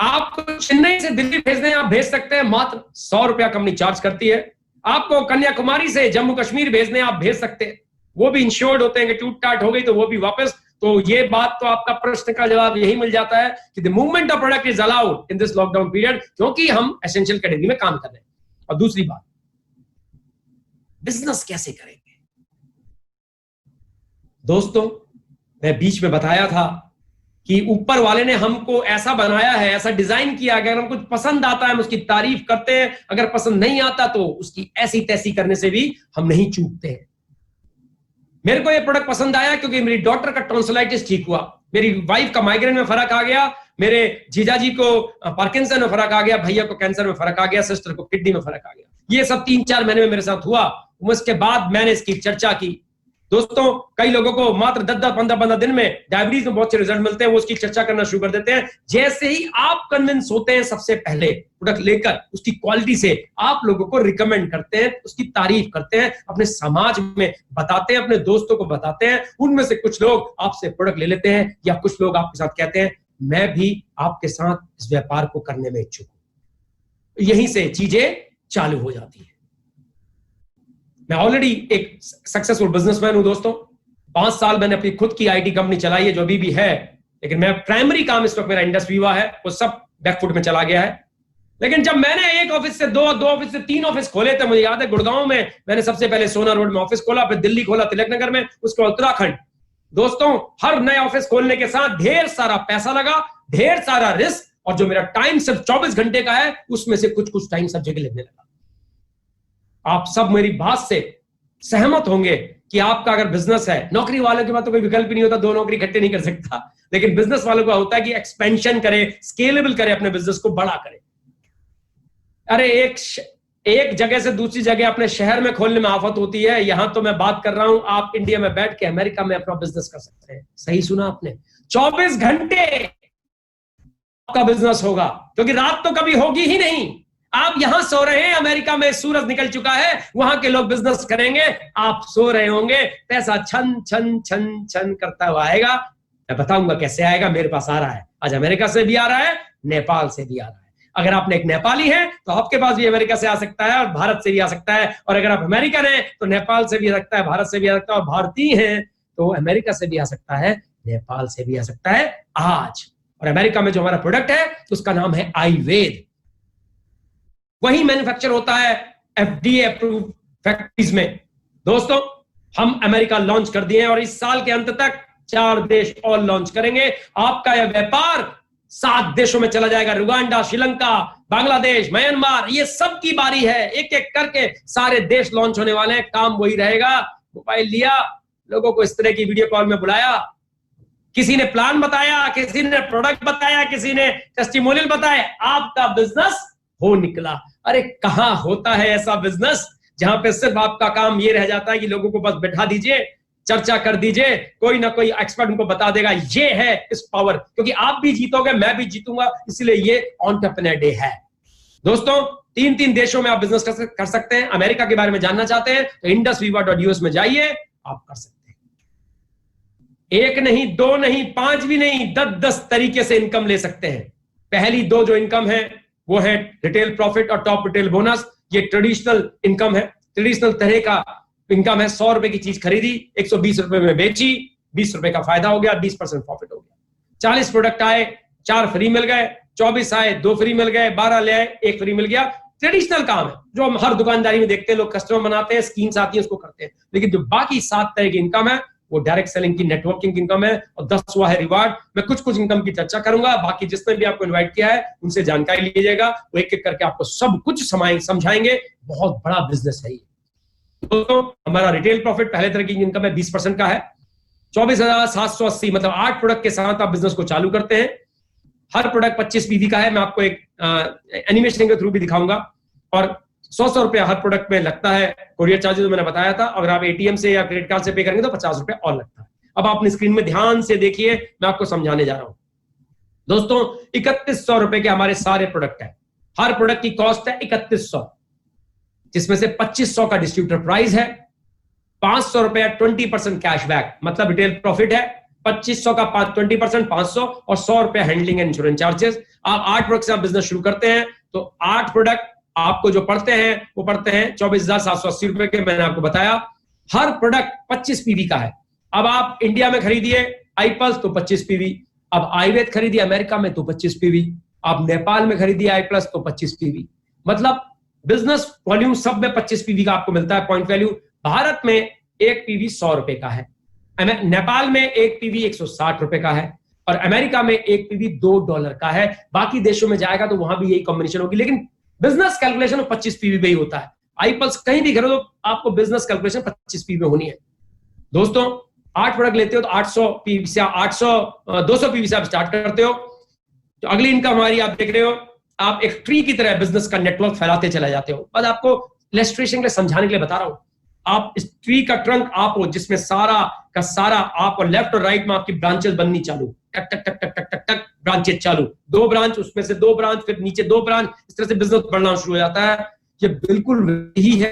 आपको चेन्नई से दिल्ली भेजने आप भेज सकते हैं, मात्र 100 रुपया कंपनी चार्ज करती है। आपको कन्याकुमारी से जम्मू कश्मीर भेजने आप भेज सकते हैं, वो भी इंश्योर्ड होते हैं कि टूट टाट हो गई तो वो भी वापस। तो ये बात, तो आपका प्रश्न का जवाब यही मिल जाता है कि the movement of product is allowed in this lockdown period, क्योंकि हम एसेंशियल कैटेगरी में काम कर रहे हैं। और दूसरी बात, बिजनेस कैसे करेंगे? दोस्तों, मैं बीच में बताया था कि ऊपर वाले ने हमको ऐसा बनाया है, ऐसा डिजाइन किया कि अगर हमको पसंद आता है हम उसकी तारीफ करते हैं, अगर पसंद नहीं आता तो उसकी ऐसी तैसी करने से भी हम नहीं चूकते हैं। मेरे को ये प्रोडक्ट पसंद आया क्योंकि मेरी डॉटर का टॉन्सिलाइटिस ठीक हुआ, मेरी वाइफ का माइग्रेन में फर्क आ गया, मेरे जीजाजी को पार्किंसन में फर्क आ गया, भैया को कैंसर में फर्क आ गया, सिस्टर को किडनी में फर्क आ गया। ये सब 3-4 महीने में मेरे साथ हुआ। उसके बाद मैंने इसकी चर्चा की। दोस्तों, कई लोगों को मात्र 10-10, 15-15 दिन में डायबिटीज में बहुत से रिजल्ट मिलते हैं, वो उसकी चर्चा करना शुरू कर देते हैं। जैसे ही आप कन्विंस होते हैं, सबसे पहले प्रोडक्ट लेकर उसकी क्वालिटी से आप लोगों को रिकमेंड करते हैं, उसकी तारीफ करते हैं, अपने समाज में बताते हैं, अपने दोस्तों को बताते हैं। उनमें से कुछ लोग आपसे प्रोडक्ट ले लेते हैं, या कुछ लोग आपके साथ कहते हैं मैं भी आपके साथ इस व्यापार को करने में इच्छुक हूं। यहीं से चीजें चालू हो जाती है। मैं ऑलरेडी एक सक्सेसफुल बिजनेसमैन हूं दोस्तों। 5 साल मैंने अपनी खुद की आईटी कंपनी चलाई है, जो अभी भी है, लेकिन मैं प्राइमरी काम इस वक्त मेरा इंडस्ट्री हुआ है, वो सब बैकफुट में चला गया है। लेकिन जब मैंने 1 ऑफिस से 2 ऑफिस से 3 ऑफिस खोले थे, मुझे याद है गुड़गांव में मैंने सबसे पहले सोना रोड में ऑफिस खोला, फिर दिल्ली खोला तिलक नगर में, उसके बाद उत्तराखंड। दोस्तों, हर नए ऑफिस खोलने के साथ ढेर सारा पैसा लगा, ढेर सारा रिस्क, और जो मेरा टाइम सिर्फ 24 घंटे का है, उसमें से कुछ टाइम सब जगह लगने लगा। आप सब मेरी बात से सहमत होंगे कि आपका अगर बिजनेस है, नौकरी वालों के पास तो कोई विकल्प ही नहीं होता, 2 नौकरी इकट्ठे नहीं कर सकता, लेकिन बिजनेस वालों का होता है कि एक्सपेंशन करे, स्केलेबल करे, अपने बिजनेस को बड़ा करे। अरे एक जगह से दूसरी जगह अपने शहर में खोलने में आफत होती है। यहां तो मैं बात कर रहा हूं, आप इंडिया में बैठ के अमेरिका में अपना बिजनेस कर सकते हैं। सही सुना आपने, 24 घंटे आपका बिजनेस होगा, क्योंकि रात तो कभी होगी ही नहीं। आप यहां सो रहे हैं, अमेरिका में सूरज निकल चुका है, वहां के लोग बिजनेस करेंगे, आप सो रहे होंगे, पैसा छन छन छन छन करता हुआ आएगा। मैं बताऊंगा कैसे आएगा, मेरे पास आ रहा है, आज अमेरिका से भी आ रहा है, नेपाल से भी आ रहा है। अगर आपने एक नेपाली है तो आपके पास भी अमेरिका से आ सकता है और भारत से भी आ सकता है, और अगर आप अमेरिकन हैं तो नेपाल से भी आ सकता है, भारत से भी आ सकता है, और भारतीय हैं तो अमेरिका से भी आ सकता है, नेपाल से भी आ सकता है आज। और अमेरिका में जो हमारा प्रोडक्ट है उसका नाम है आयुर्वेद, वही मैन्युफैक्चर होता है FDA अप्रूव फैक्ट्रीज में। दोस्तों, हम अमेरिका लॉन्च कर दिए हैं और इस साल के अंत तक 4 देश और लॉन्च करेंगे। आपका यह व्यापार 7 देशों में चला जाएगा, रुगांडा, श्रीलंका, बांग्लादेश, म्यांमार, ये सब की बारी है। एक एक करके सारे देश लॉन्च होने वाले हैं। काम वही रहेगा, मोबाइल लिया, लोगों को इस तरह की वीडियो कॉल में बुलाया, किसी ने प्लान बताया, किसी ने प्रोडक्ट बताया, किसी ने टेस्टिमोनियल बताया, आपका बिजनेस हो निकला। अरे कहां होता है ऐसा बिजनेस जहां पे सिर्फ आपका काम ये रह जाता है कि लोगों को बस बैठा दीजिए, चर्चा कर दीजिए, कोई ना कोई एक्सपर्ट उनको बता देगा ये है इस पावर, क्योंकि आप भी जीतोगे, मैं भी जीतूंगा, इसलिए ये एंटरप्रेन्योर डे है। दोस्तों, 3 देशों में आप बिजनेस कर सकते हैं। अमेरिका के बारे में जानना चाहते हैं तो indusviva.us में जाइए, आप कर सकते हैं। 1 नहीं, 2 नहीं, 5 भी नहीं, 10 तरीके से इनकम ले सकते हैं। पहली 2 जो इनकम है वो है रिटेल प्रॉफिट और टॉप रिटेल बोनस। ये ट्रेडिशनल इनकम है, ट्रेडिशनल तरह का इनकम है। 100 रुपए की चीज खरीदी, 120 रुपए में बेची, 20 रुपए का फायदा हो गया, 20% प्रॉफिट हो गया। 40 प्रोडक्ट आए, 4 फ्री मिल गए, 24 आए, 2 फ्री मिल गए, 12 ले आए, 1 फ्री मिल गया। ट्रेडिशनल काम है जो हम हर दुकानदारी में देखते हैं, लोग कस्टमर बनाते हैं, स्कीम्स आती है उसको करते हैं। लेकिन जो बाकी 7 तरह की इनकम है वो डायरेक्ट सेलिंग की, नेटवर्किंग की इनकम है, और 10वां है रिवार्ड। मैं कुछ इनकम की चर्चा करूंगा, बाकी जिसने भी आपको इनवाइट किया है उनसे जानकारी लीजिएगा, वो एक एक करके आपको सब कुछ समझाएंगे। बहुत बड़ा बिजनेस है ये। दोस्तों, हमारा रिटेल प्रॉफिट पहले तरह की इनकम है 20% का है, 24,780, मतलब 8 प्रोडक्ट के साथ आप बिजनेस को चालू करते हैं। हर प्रोडक्ट 25 PV का है, मैं आपको एक एनिमेशन के थ्रू भी दिखाऊंगा। और 100 रुपया हर प्रोडक्ट में लगता है। कोरियर चार्जेस मैंने बताया था, अगर आप एटीएम से या क्रेडिट कार्ड से पे करेंगे तो 50 रुपया और लगता है। अब आप अपनी स्क्रीन में ध्यान से देखिए, मैं आपको समझाने जा रहा हूं। दोस्तों 3100 रुपए के हमारे सारे प्रोडक्ट है, हर प्रोडक्ट की कॉस्ट है 3100, जिसमें से 2500 का डिस्ट्रीब्यूटर प्राइस है, 500 रुपया 20% कैशबैक मतलब रिटेल प्रॉफिट है, 2500 का 20% 500 और 100 रुपया हैंडलिंग एंड इंश्योरेंस चार्जेस। आप 8 प्रोडक्ट से आप बिजनेस शुरू करते हैं तो 8 प्रोडक्ट आपको जो पड़ते हैं वो पड़ते हैं 24,780 रुपए के। मैंने आपको बताया हर प्रोडक्ट 25 पीवी का है। अब आप इंडिया में खरीदिए iPulse तो 25 पीवी, अब आयुर्वेद खरीदिए अमेरिका में तो 25 पीवी, आप नेपाल में खरीदिए iPlus तो 25 पीवी। मतलब बिजनेस वॉल्यूम सब में 25 पीवी का आपको मिलता है पॉइंट वैल्यू। भारत में एक पीवी 100 रुपए का है, नेपाल में एक पीवी 160 रुपए का है और अमेरिका में एक पीवी $2 का है। बाकी देशों में जाएगा तो वहां भी यही कॉम्बिनेशन होगी, लेकिन बिजनेस कैलकुलेशन 25 पीवी में ही होता है। iPulse कहीं भी खरीदो तो आपको बिजनेस कैलकुलेशन 25 पीवी में होनी है। दोस्तों 8 प्रोडक्ट लेते हो तो 800 पीवी से 200 पीवी से आप स्टार्ट करते हो। तो अगली इनकम हमारी आप देख रहे हो, आप एक ट्री की तरह बिजनेस का नेटवर्क फैलाते चले जाते हो। बस आपको इलस्ट्रेशन के लिए समझाने के लिए बता रहा हूं। आप इस ट्री का ट्रंक आप हो जिसमें सारा का सारा आप और लेफ्ट और राइट में आपकी ब्रांचेस बननी चालू, टक टक टक टक टक टक टक ब्रांचेस चालू, 2 ब्रांच उसमें से 2 ब्रांच फिर नीचे 2 ब्रांच, इस तरह से बिजनेस बढ़ना शुरू हो जाता है। ये बिल्कुल वही है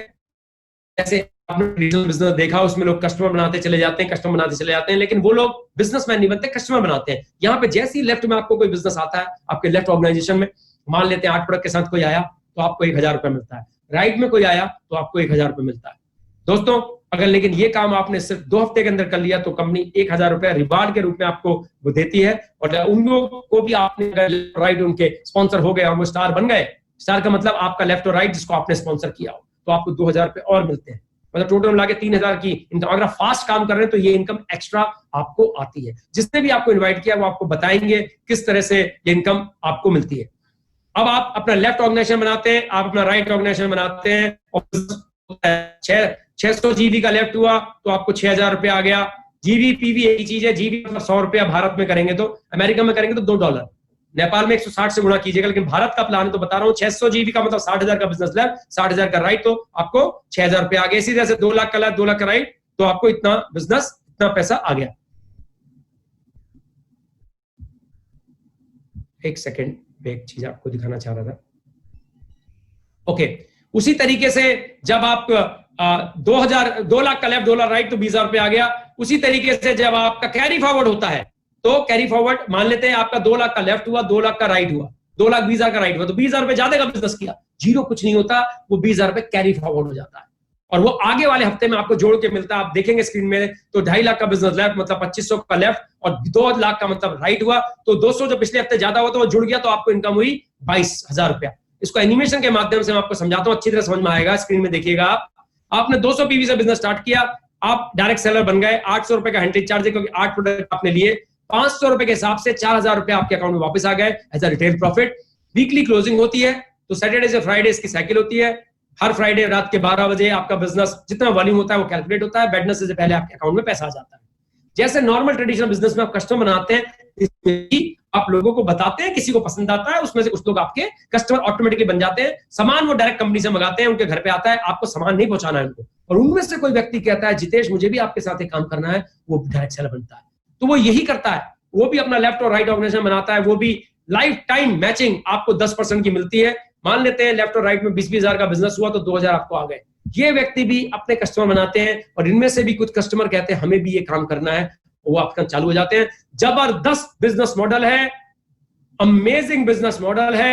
जैसे आपने रीजनल बिजनेस देखा, उसमें लोग कस्टमर बनाते चले जाते हैं, कस्टमर बनाते चले जाते हैं, लेकिन वो लोग बिजनेसमैन नहीं बनते, कस्टमर बनाते हैं। यहाँ पे जैसे ही लेफ्ट में आपको कोई बिजनेस आता है, आपके लेफ्ट ऑर्गेनाइजेशन में मान लेते हैं 8 प्रोडक्ट के साथ कोई आया तो आपको 1000 रुपया मिलता है, राइट में कोई आया तो आपको 1000 रुपया मिलता है। दोस्तों अगर लेकिन ये काम आपने सिर्फ 2 हफ्ते के अंदर कर लिया तो कंपनी 1000 रुपया रिवार्ड के रूप में आपको वो देती है। और उन लोगों को भी आपने राइट उनके स्पॉन्सर हो गए और वो स्टार बन गए, स्टार का मतलब आपका लेफ्ट और राइट जिसको आपने स्पॉन्सर किया हो, तो आपको 2000 रुपए और मिलते हैं। मतलब टोटल मिला के 3000 की इनकम। अगर आप फास्ट काम कर रहे हैं तो ये इनकम एक्स्ट्रा आपको आती है। जिसने भी आपको इन्वाइट किया वो आपको बताएंगे किस तरह से ये इनकम आपको मिलती है। अब आप अपना लेफ्ट ऑर्गेनाइजेशन बनाते हैं, आप अपना राइट ऑर्गेनाइजेशन बनाते हैं और 600 जीबी का लेफ्ट हुआ तो आपको 6000 रुपया आ गया। जीबी पीवी एक ही चीज है, जीबी मतलब 100 रुपया भारत में करेंगे तो, अमेरिका में करेंगे तो $2, नेपाल में 160 से गुणा कीजिएगा, लेकिन भारत का प्लान है तो बता रहा हूं 600 जीबी का मतलब 60,000 का बिजनेस लेफ्ट, 60,000 का राइट, तो आपको 6000 रुपया आ गया। इसी तरह से 2 लाख का लेफ्ट 2 लाख का राइट तो आपको इतना बिजनेस इतना पैसा आ गया। एक सेकेंड में एक चीज आपको दिखाना चाह रहा था। ओके, उसी तरीके से जब आप 2 लाख का लेफ्ट 2 लाख राइट तो 20,000 रुपया आ गया। उसी तरीके से जब आपका कैरी फॉरवर्ड होता है तो कैरी फॉरवर्ड मान लेते हैं आपका 2 लाख का लेफ्ट हुआ, 2 लाख का राइट हुआ, 2,20,000 का राइट हुआ तो 20,000 रुपए ज्यादा का बिजनेस किया, जीरो कुछ नहीं होता, वो 20,000 रुपए कैरी फॉरवर्ड हो जाता है और वो आगे वाले हफ्ते में आपको जोड़ के मिलता है। आप देखेंगे स्क्रीन में तो 2.5 लाख का बिजनेस लेफ्ट मतलब 2500 का लेफ्ट और 2 लाख का मतलब राइट हुआ तो 200 जो पिछले हफ्ते ज्यादा हुआ तो वो जुड़ गया तो आपको इनकम हुई 22,000 रुपया। इसको एनिमेशन के माध्यम से मैं आपको समझाता हूं, अच्छी तरह समझ में आएगा। स्क्रीन में देखिएगा आपने 200 पीवी से बिजनेस स्टार्ट किया, आप डायरेक्ट सेलर बन गए, 800 रुपए का हैंडलिंग चार्ज है क्योंकि 8 प्रोडक्ट आपने लिए, 500 रुपए के हिसाब से 4,000 रुपए आपके अकाउंट में वापस आ गए as a retail profit. Weekly closing होती है तो सैटरडे से फ्राइडे इसकी साइकिल होती है। हर फ्राइडे रात के 12 बजे आपका बिजनेस जितना वॉल्यूम होता है वो कैलकुलेट होता है, वेडनेसडे से पहले आपके अकाउंट में पैसा आ जाता है। जैसे नॉर्मल ट्रेडिशनल बिजनेस में आप कस्टमर बनाते हैं, इसमें भी आप लोगों को बताते हैं, किसी को पसंद आता है, उसमें से कुछ लोग आपके कस्टमर ऑटोमेटिकली बन जाते हैं। सामान वो डायरेक्ट कंपनी से मंगाते हैं, उनके घर पे आता है, आपको सामान नहीं पहुंचाना है उनको, और उनमें से कोई व्यक्ति कहता है जितेश मुझे भी आपके साथ काम करना है, वो डायरेक्ट सेलर बनता है। तो वो यही करता है, वो भी अपना लेफ्ट और राइट ऑर्गेनाइजेशन बनाता है, वो भी लाइफ टाइम मैचिंग आपको 10% की मिलती है। मान लेते हैं लेफ्ट और राइट में 20,000 का बिजनेस हुआ तो 2,000 आपको आ गए। ये व्यक्ति भी अपने कस्टमर बनाते हैं और इनमें से भी कुछ कस्टमर कहते हैं हमें भी ये काम करना है, वो आपका चालू हो जाते हैं। जबरदस्त बिजनेस मॉडल है, अमेजिंग बिजनेस मॉडल है।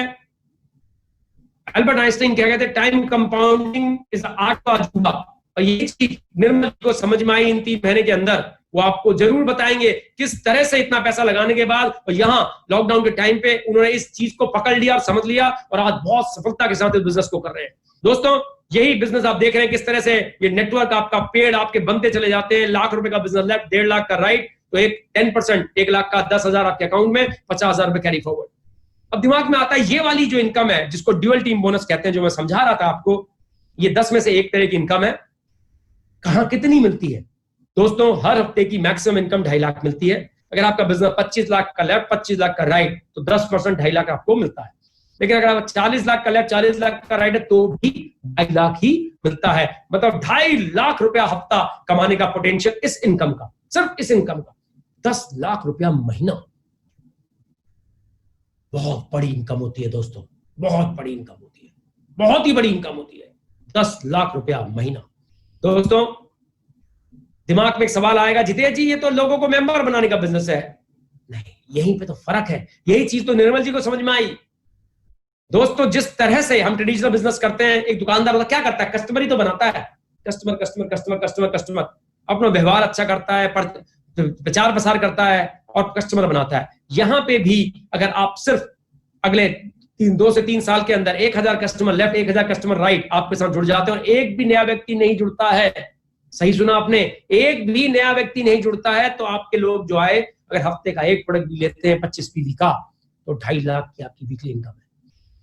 अल्बर्ट आइंस्टाइन क्या कहते हैं, time compounding is the art of अजूबा। और ये चीज निर्मल को समझ में आई इन 3 महीने के अंदर, वो आपको जरूर बताएंगे किस तरह से इतना पैसा लगाने के बाद और यहाँ लॉकडाउन के टाइम पे उन्होंने इस चीज को पकड़ लिया और समझ लिया और आज बहुत सफलता के साथ इस बिजनेस को कर रहे हैं। दोस्तों यही बिजनेस आप देख रहे हैं किस तरह से ये नेटवर्क आपका पेड़ आपके बनते चले जाते हैं। लाख रुपए का बिजनेस लेफ्ट, 1.5 लाख का राइट, तो एक 10% 1 लाख का 10,000 आपके अकाउंट में, 50,000 रुपए कैरी फॉरवर्ड। अब दिमाग में आता है ये वाली जो इनकम है जिसको ड्यूअल टीम बोनस कहते हैं, जो मैं समझा रहा था आपको, ये 10 में से एक तरह की इनकम है। कहां कितनी मिलती है दोस्तों? हर हफ्ते की मैक्सिमम इनकम 2.5 लाख मिलती है। अगर आपका बिजनेस 25 लाख का लेफ्ट, 25 लाख का राइट, तो 10% 2.5 लाख आपको मिलता है। लेकिन अगर आप 40 लाख का लेफ्ट 40 लाख का राइट है तो भी 2.5 लाख ही मिलता है। मतलब 2.5 लाख रुपया हफ्ता कमाने का पोटेंशियल इस इनकम का, सिर्फ इस इनकम का 10 लाख रुपया महीना। बहुत बड़ी इनकम होती है दोस्तों, बहुत बड़ी इनकम होती है, बहुत ही बड़ी इनकम होती है 10 लाख रुपया महीना। दोस्तों दिमाग में एक सवाल आएगा, जितेश जी ये तो लोगों को मेंबर बनाने का बिजनेस है। नहीं, यहीं पे तो फर्क है। यही चीज तो निर्मल जी को समझ में आई। दोस्तों जिस तरह से हम ट्रेडिशनल बिजनेस करते हैं, एक दुकानदार वाला क्या करता है, कस्टमर ही तो बनाता है। Customer customer customer customer customer अपना व्यवहार अच्छा करता है, प्रचार प्रसार करता है और कस्टमर बनाता है। यहां पे भी अगर आप सिर्फ अगले 2 से 3 साल के अंदर 1000 कस्टमर लेफ्ट 1000 कस्टमर राइट आपके साथ जुड़ जाते हैं और एक भी नया व्यक्ति नहीं जुड़ता है, सही सुना आपने, एक भी नया व्यक्ति नहीं जुड़ता है, तो आपके लोग जो आए अगर हफ्ते का एक प्रोडक्ट भी लेते हैं 25 पीवी का तो 2.5 लाख की आपकी वीकली इनकम है।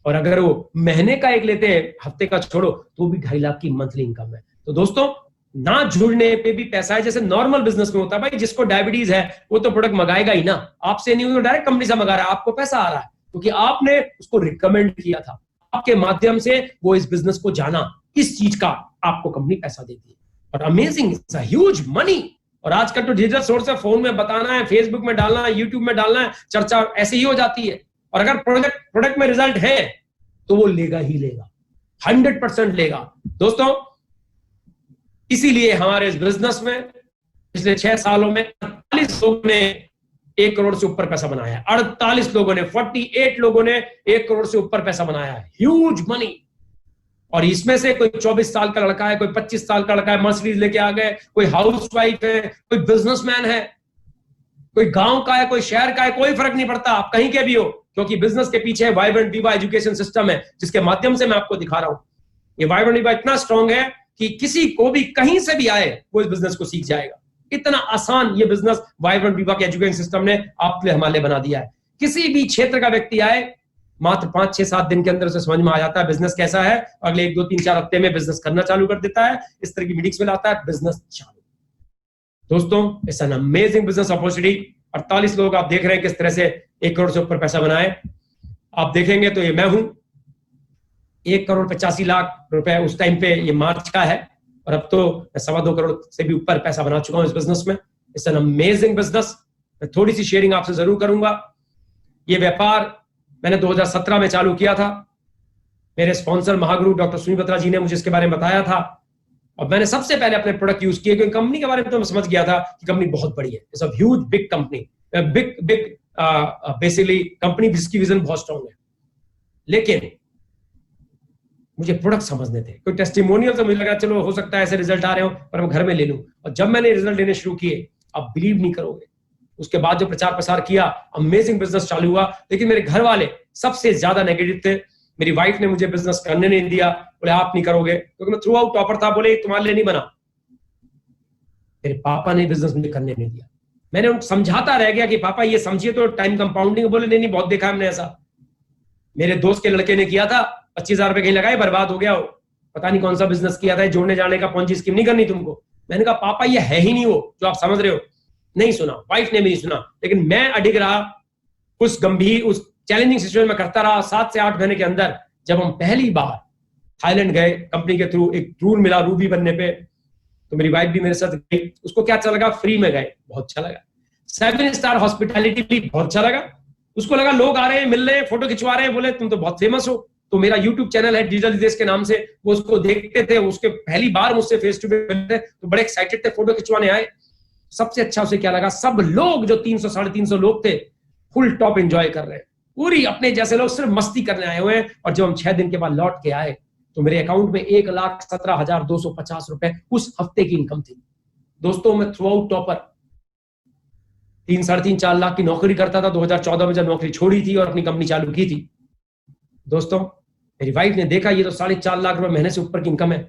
और अगर वो महीने का एक लेते हैं, हफ्ते का छोड़ो, तो भी 2.5 लाख की मंथली इनकम है। तो दोस्तों ना जुड़ने पे भी पैसा है। जैसे नॉर्मल बिजनेस में होता है, भाई जिसको डायबिटीज है वो तो प्रोडक्ट मंगाएगा ही ना, आपसे नहीं, वो डायरेक्ट कंपनी से मंगा रहा है, आपको पैसा आ रहा है क्योंकि आपने उसको रिकमेंड किया था, आपके माध्यम से वो इस बिजनेस को जाना, इस चीज का आपको कंपनी पैसा देती है। और amazing, it's a huge money. और आजकल तो डिजिटल सोर्स है, फोन में बताना है, फेसबुक में डालना है, यूट्यूब में डालना है, चर्चा ऐसे ही हो जाती है। और अगर प्रोडक्ट में रिजल्ट है तो वो लेगा ही लेगा, 100% लेगा। दोस्तों इसीलिए हमारे इस बिजनेस में पिछले 6 सालों में 48 लोगों ने 1 करोड़ से ऊपर पैसा बनाया है। 48 लोगों ने, 48 लोगों ने 1 करोड़ से ऊपर पैसा बनाया है। Huge money. और इसमें से कोई 24 साल का लड़का है, कोई 25 साल का लड़का है, मर्सिडीज लेके आ गए, कोई हाउसवाइफ है, कोई बिजनेसमैन है, कोई गांव का है, कोई शहर का है, कोई फर्क नहीं पड़ता, आप कहीं के भी हो, क्योंकि बिजनेस के पीछे वाइब्रेंट विवा एजुकेशन सिस्टम है जिसके माध्यम से मैं आपको दिखा रहा हूं। ये वाइब्रेंट विवा इतना स्ट्रांग है कि किसी को भी कहीं से भी आए वो इस बिजनेस को सीख जाएगा। इतना आसान ये बिजनेस वाइब्रेंट विवा के एजुकेशन सिस्टम ने आपके लिए हमारे बना दिया है। किसी भी क्षेत्र का व्यक्ति आए, मात्र 5, 6, 7 दिन के अंदर उसे समझ में आ जाता है बिजनेस कैसा है। अगले 1, 2, 3, 4 हफ्ते में बिजनेस करना चालू कर देता है, इस तरह की मीटिंग्स में लाता है, बिजनेस चालू। दोस्तों it's an amazing business opportunity. 48 लोग आप देख रहे हैं किस तरह से 1 करोड़ से ऊपर पैसा बनाए। आप देखेंगे तो ये मैं हूं, 1 करोड़ 85 लाख रुपए उस टाइम पे, ये मार्च का है, और अब तो मैं 2.25 करोड़ से भी ऊपर पैसा बना चुका हूं इस बिजनेस में। It's an amazing business. मैं थोड़ी सी शेयरिंग आपसे जरूर करूंगा। ये व्यापार मैंने 2017 में चालू किया था। मेरे स्पॉन्सर महागुरु डॉक्टर सुनील बत्रा जी ने मुझे इसके बारे में बताया था और मैंने सबसे पहले अपने प्रोडक्ट यूज किए, क्योंकि कंपनी के बारे में तो मैं समझ गया था कि कंपनी बहुत बड़ी है, it's a huge big company, big basically company जिसकी विजन बहुत स्ट्रांग है। लेकिन मुझे प्रोडक्ट समझने थे, कोई टेस्टिमोनियल से मुझे लगा चलो हो सकता है ऐसे रिजल्ट आ रहे हो पर मैं घर में ले लूं। और जब मैंने रिजल्ट लेने शुरू किए, आप बिलीव नहीं करोगे, उसके बाद जो प्रचार प्रसार किया, अमेजिंग बिजनेस चालू हुआ। लेकिन मेरे घर वाले सबसे ज्यादा नेगेटिव थे। मेरी वाइफ ने मुझे बिजनेस करने नहीं दिया, बोले आप नहीं करोगे, क्योंकि मैं थ्रू आउट टॉपर था, बोले तुम्हारे लिए नहीं बना। मेरे पापा ने बिजनेस मुझे करने नहीं दिया। मैंने उनको समझाता रह गया कि पापा ये समझिए तो टाइम कंपाउंडिंग, बोले नहीं बहुत देखा हमने ऐसा। मेरे दोस्त के लड़के ने किया था, 25,000 रुपए कहीं लगाए, बर्बाद हो गया हो, पता नहीं कौन सा बिजनेस किया था, जोड़ने जाने का पॉन्जी स्कीम नहीं करनी तुमको। मैंने कहा पापा ये है ही नहीं वो जो आप समझ रहे हो। नहीं सुना, वाइफ ने भी नहीं सुना, लेकिन मैं अडिग रहा, उस गंभीर उस चैलेंजिंग सिचुएशन में करता रहा। 7 से 8 महीने के अंदर जब हम पहली बार थाईलैंड गए, कंपनी के थ्रू एक टूर मिला रूबी बनने पे, तो मेरी वाइफ भी मेरे साथ गई। उसको क्या अच्छा लगा, फ्री में गए, बहुत अच्छा लगा। 7 स्टार हॉस्पिटैलिटी भी बहुत अच्छा लगा। उसको लगा लोग आ रहे हैं, मिल रहे हैं, फोटो खिंचवा रहे हैं, बोले तुम तो बहुत फेमस हो। तो मेरा यूट्यूब चैनल है डिजिटल देश के नाम से, वो उसको देखते थे, उसके पहली बार मुझसे फेस टू फेस मिलते तो बड़े एक्साइटेड थे, फोटो खिंचवाने आए। सबसे अच्छा उसे क्या लगा, सब लोग जो 300 साढ़े 300 लोग थे फुल टॉप एंजॉय कर रहे हैं, पूरी अपने जैसे लोग सिर्फ मस्ती करने आए हुए हैं। और जब हम 6 दिन के बाद लौट के आए तो मेरे अकाउंट में 1,17,250 रुपए उस हफ्ते की इनकम थी। दोस्तों मैं थ्रू आउट टॉपर, 3, साढ़े 3, 4 लाख की नौकरी करता था 2014 में जब नौकरी छोड़ी थी और अपनी कंपनी चालू की थी। दोस्तों मेरी वाइफ ने देखा ये तो 4.5 लाख रुपए महीने से ऊपर की इनकम है,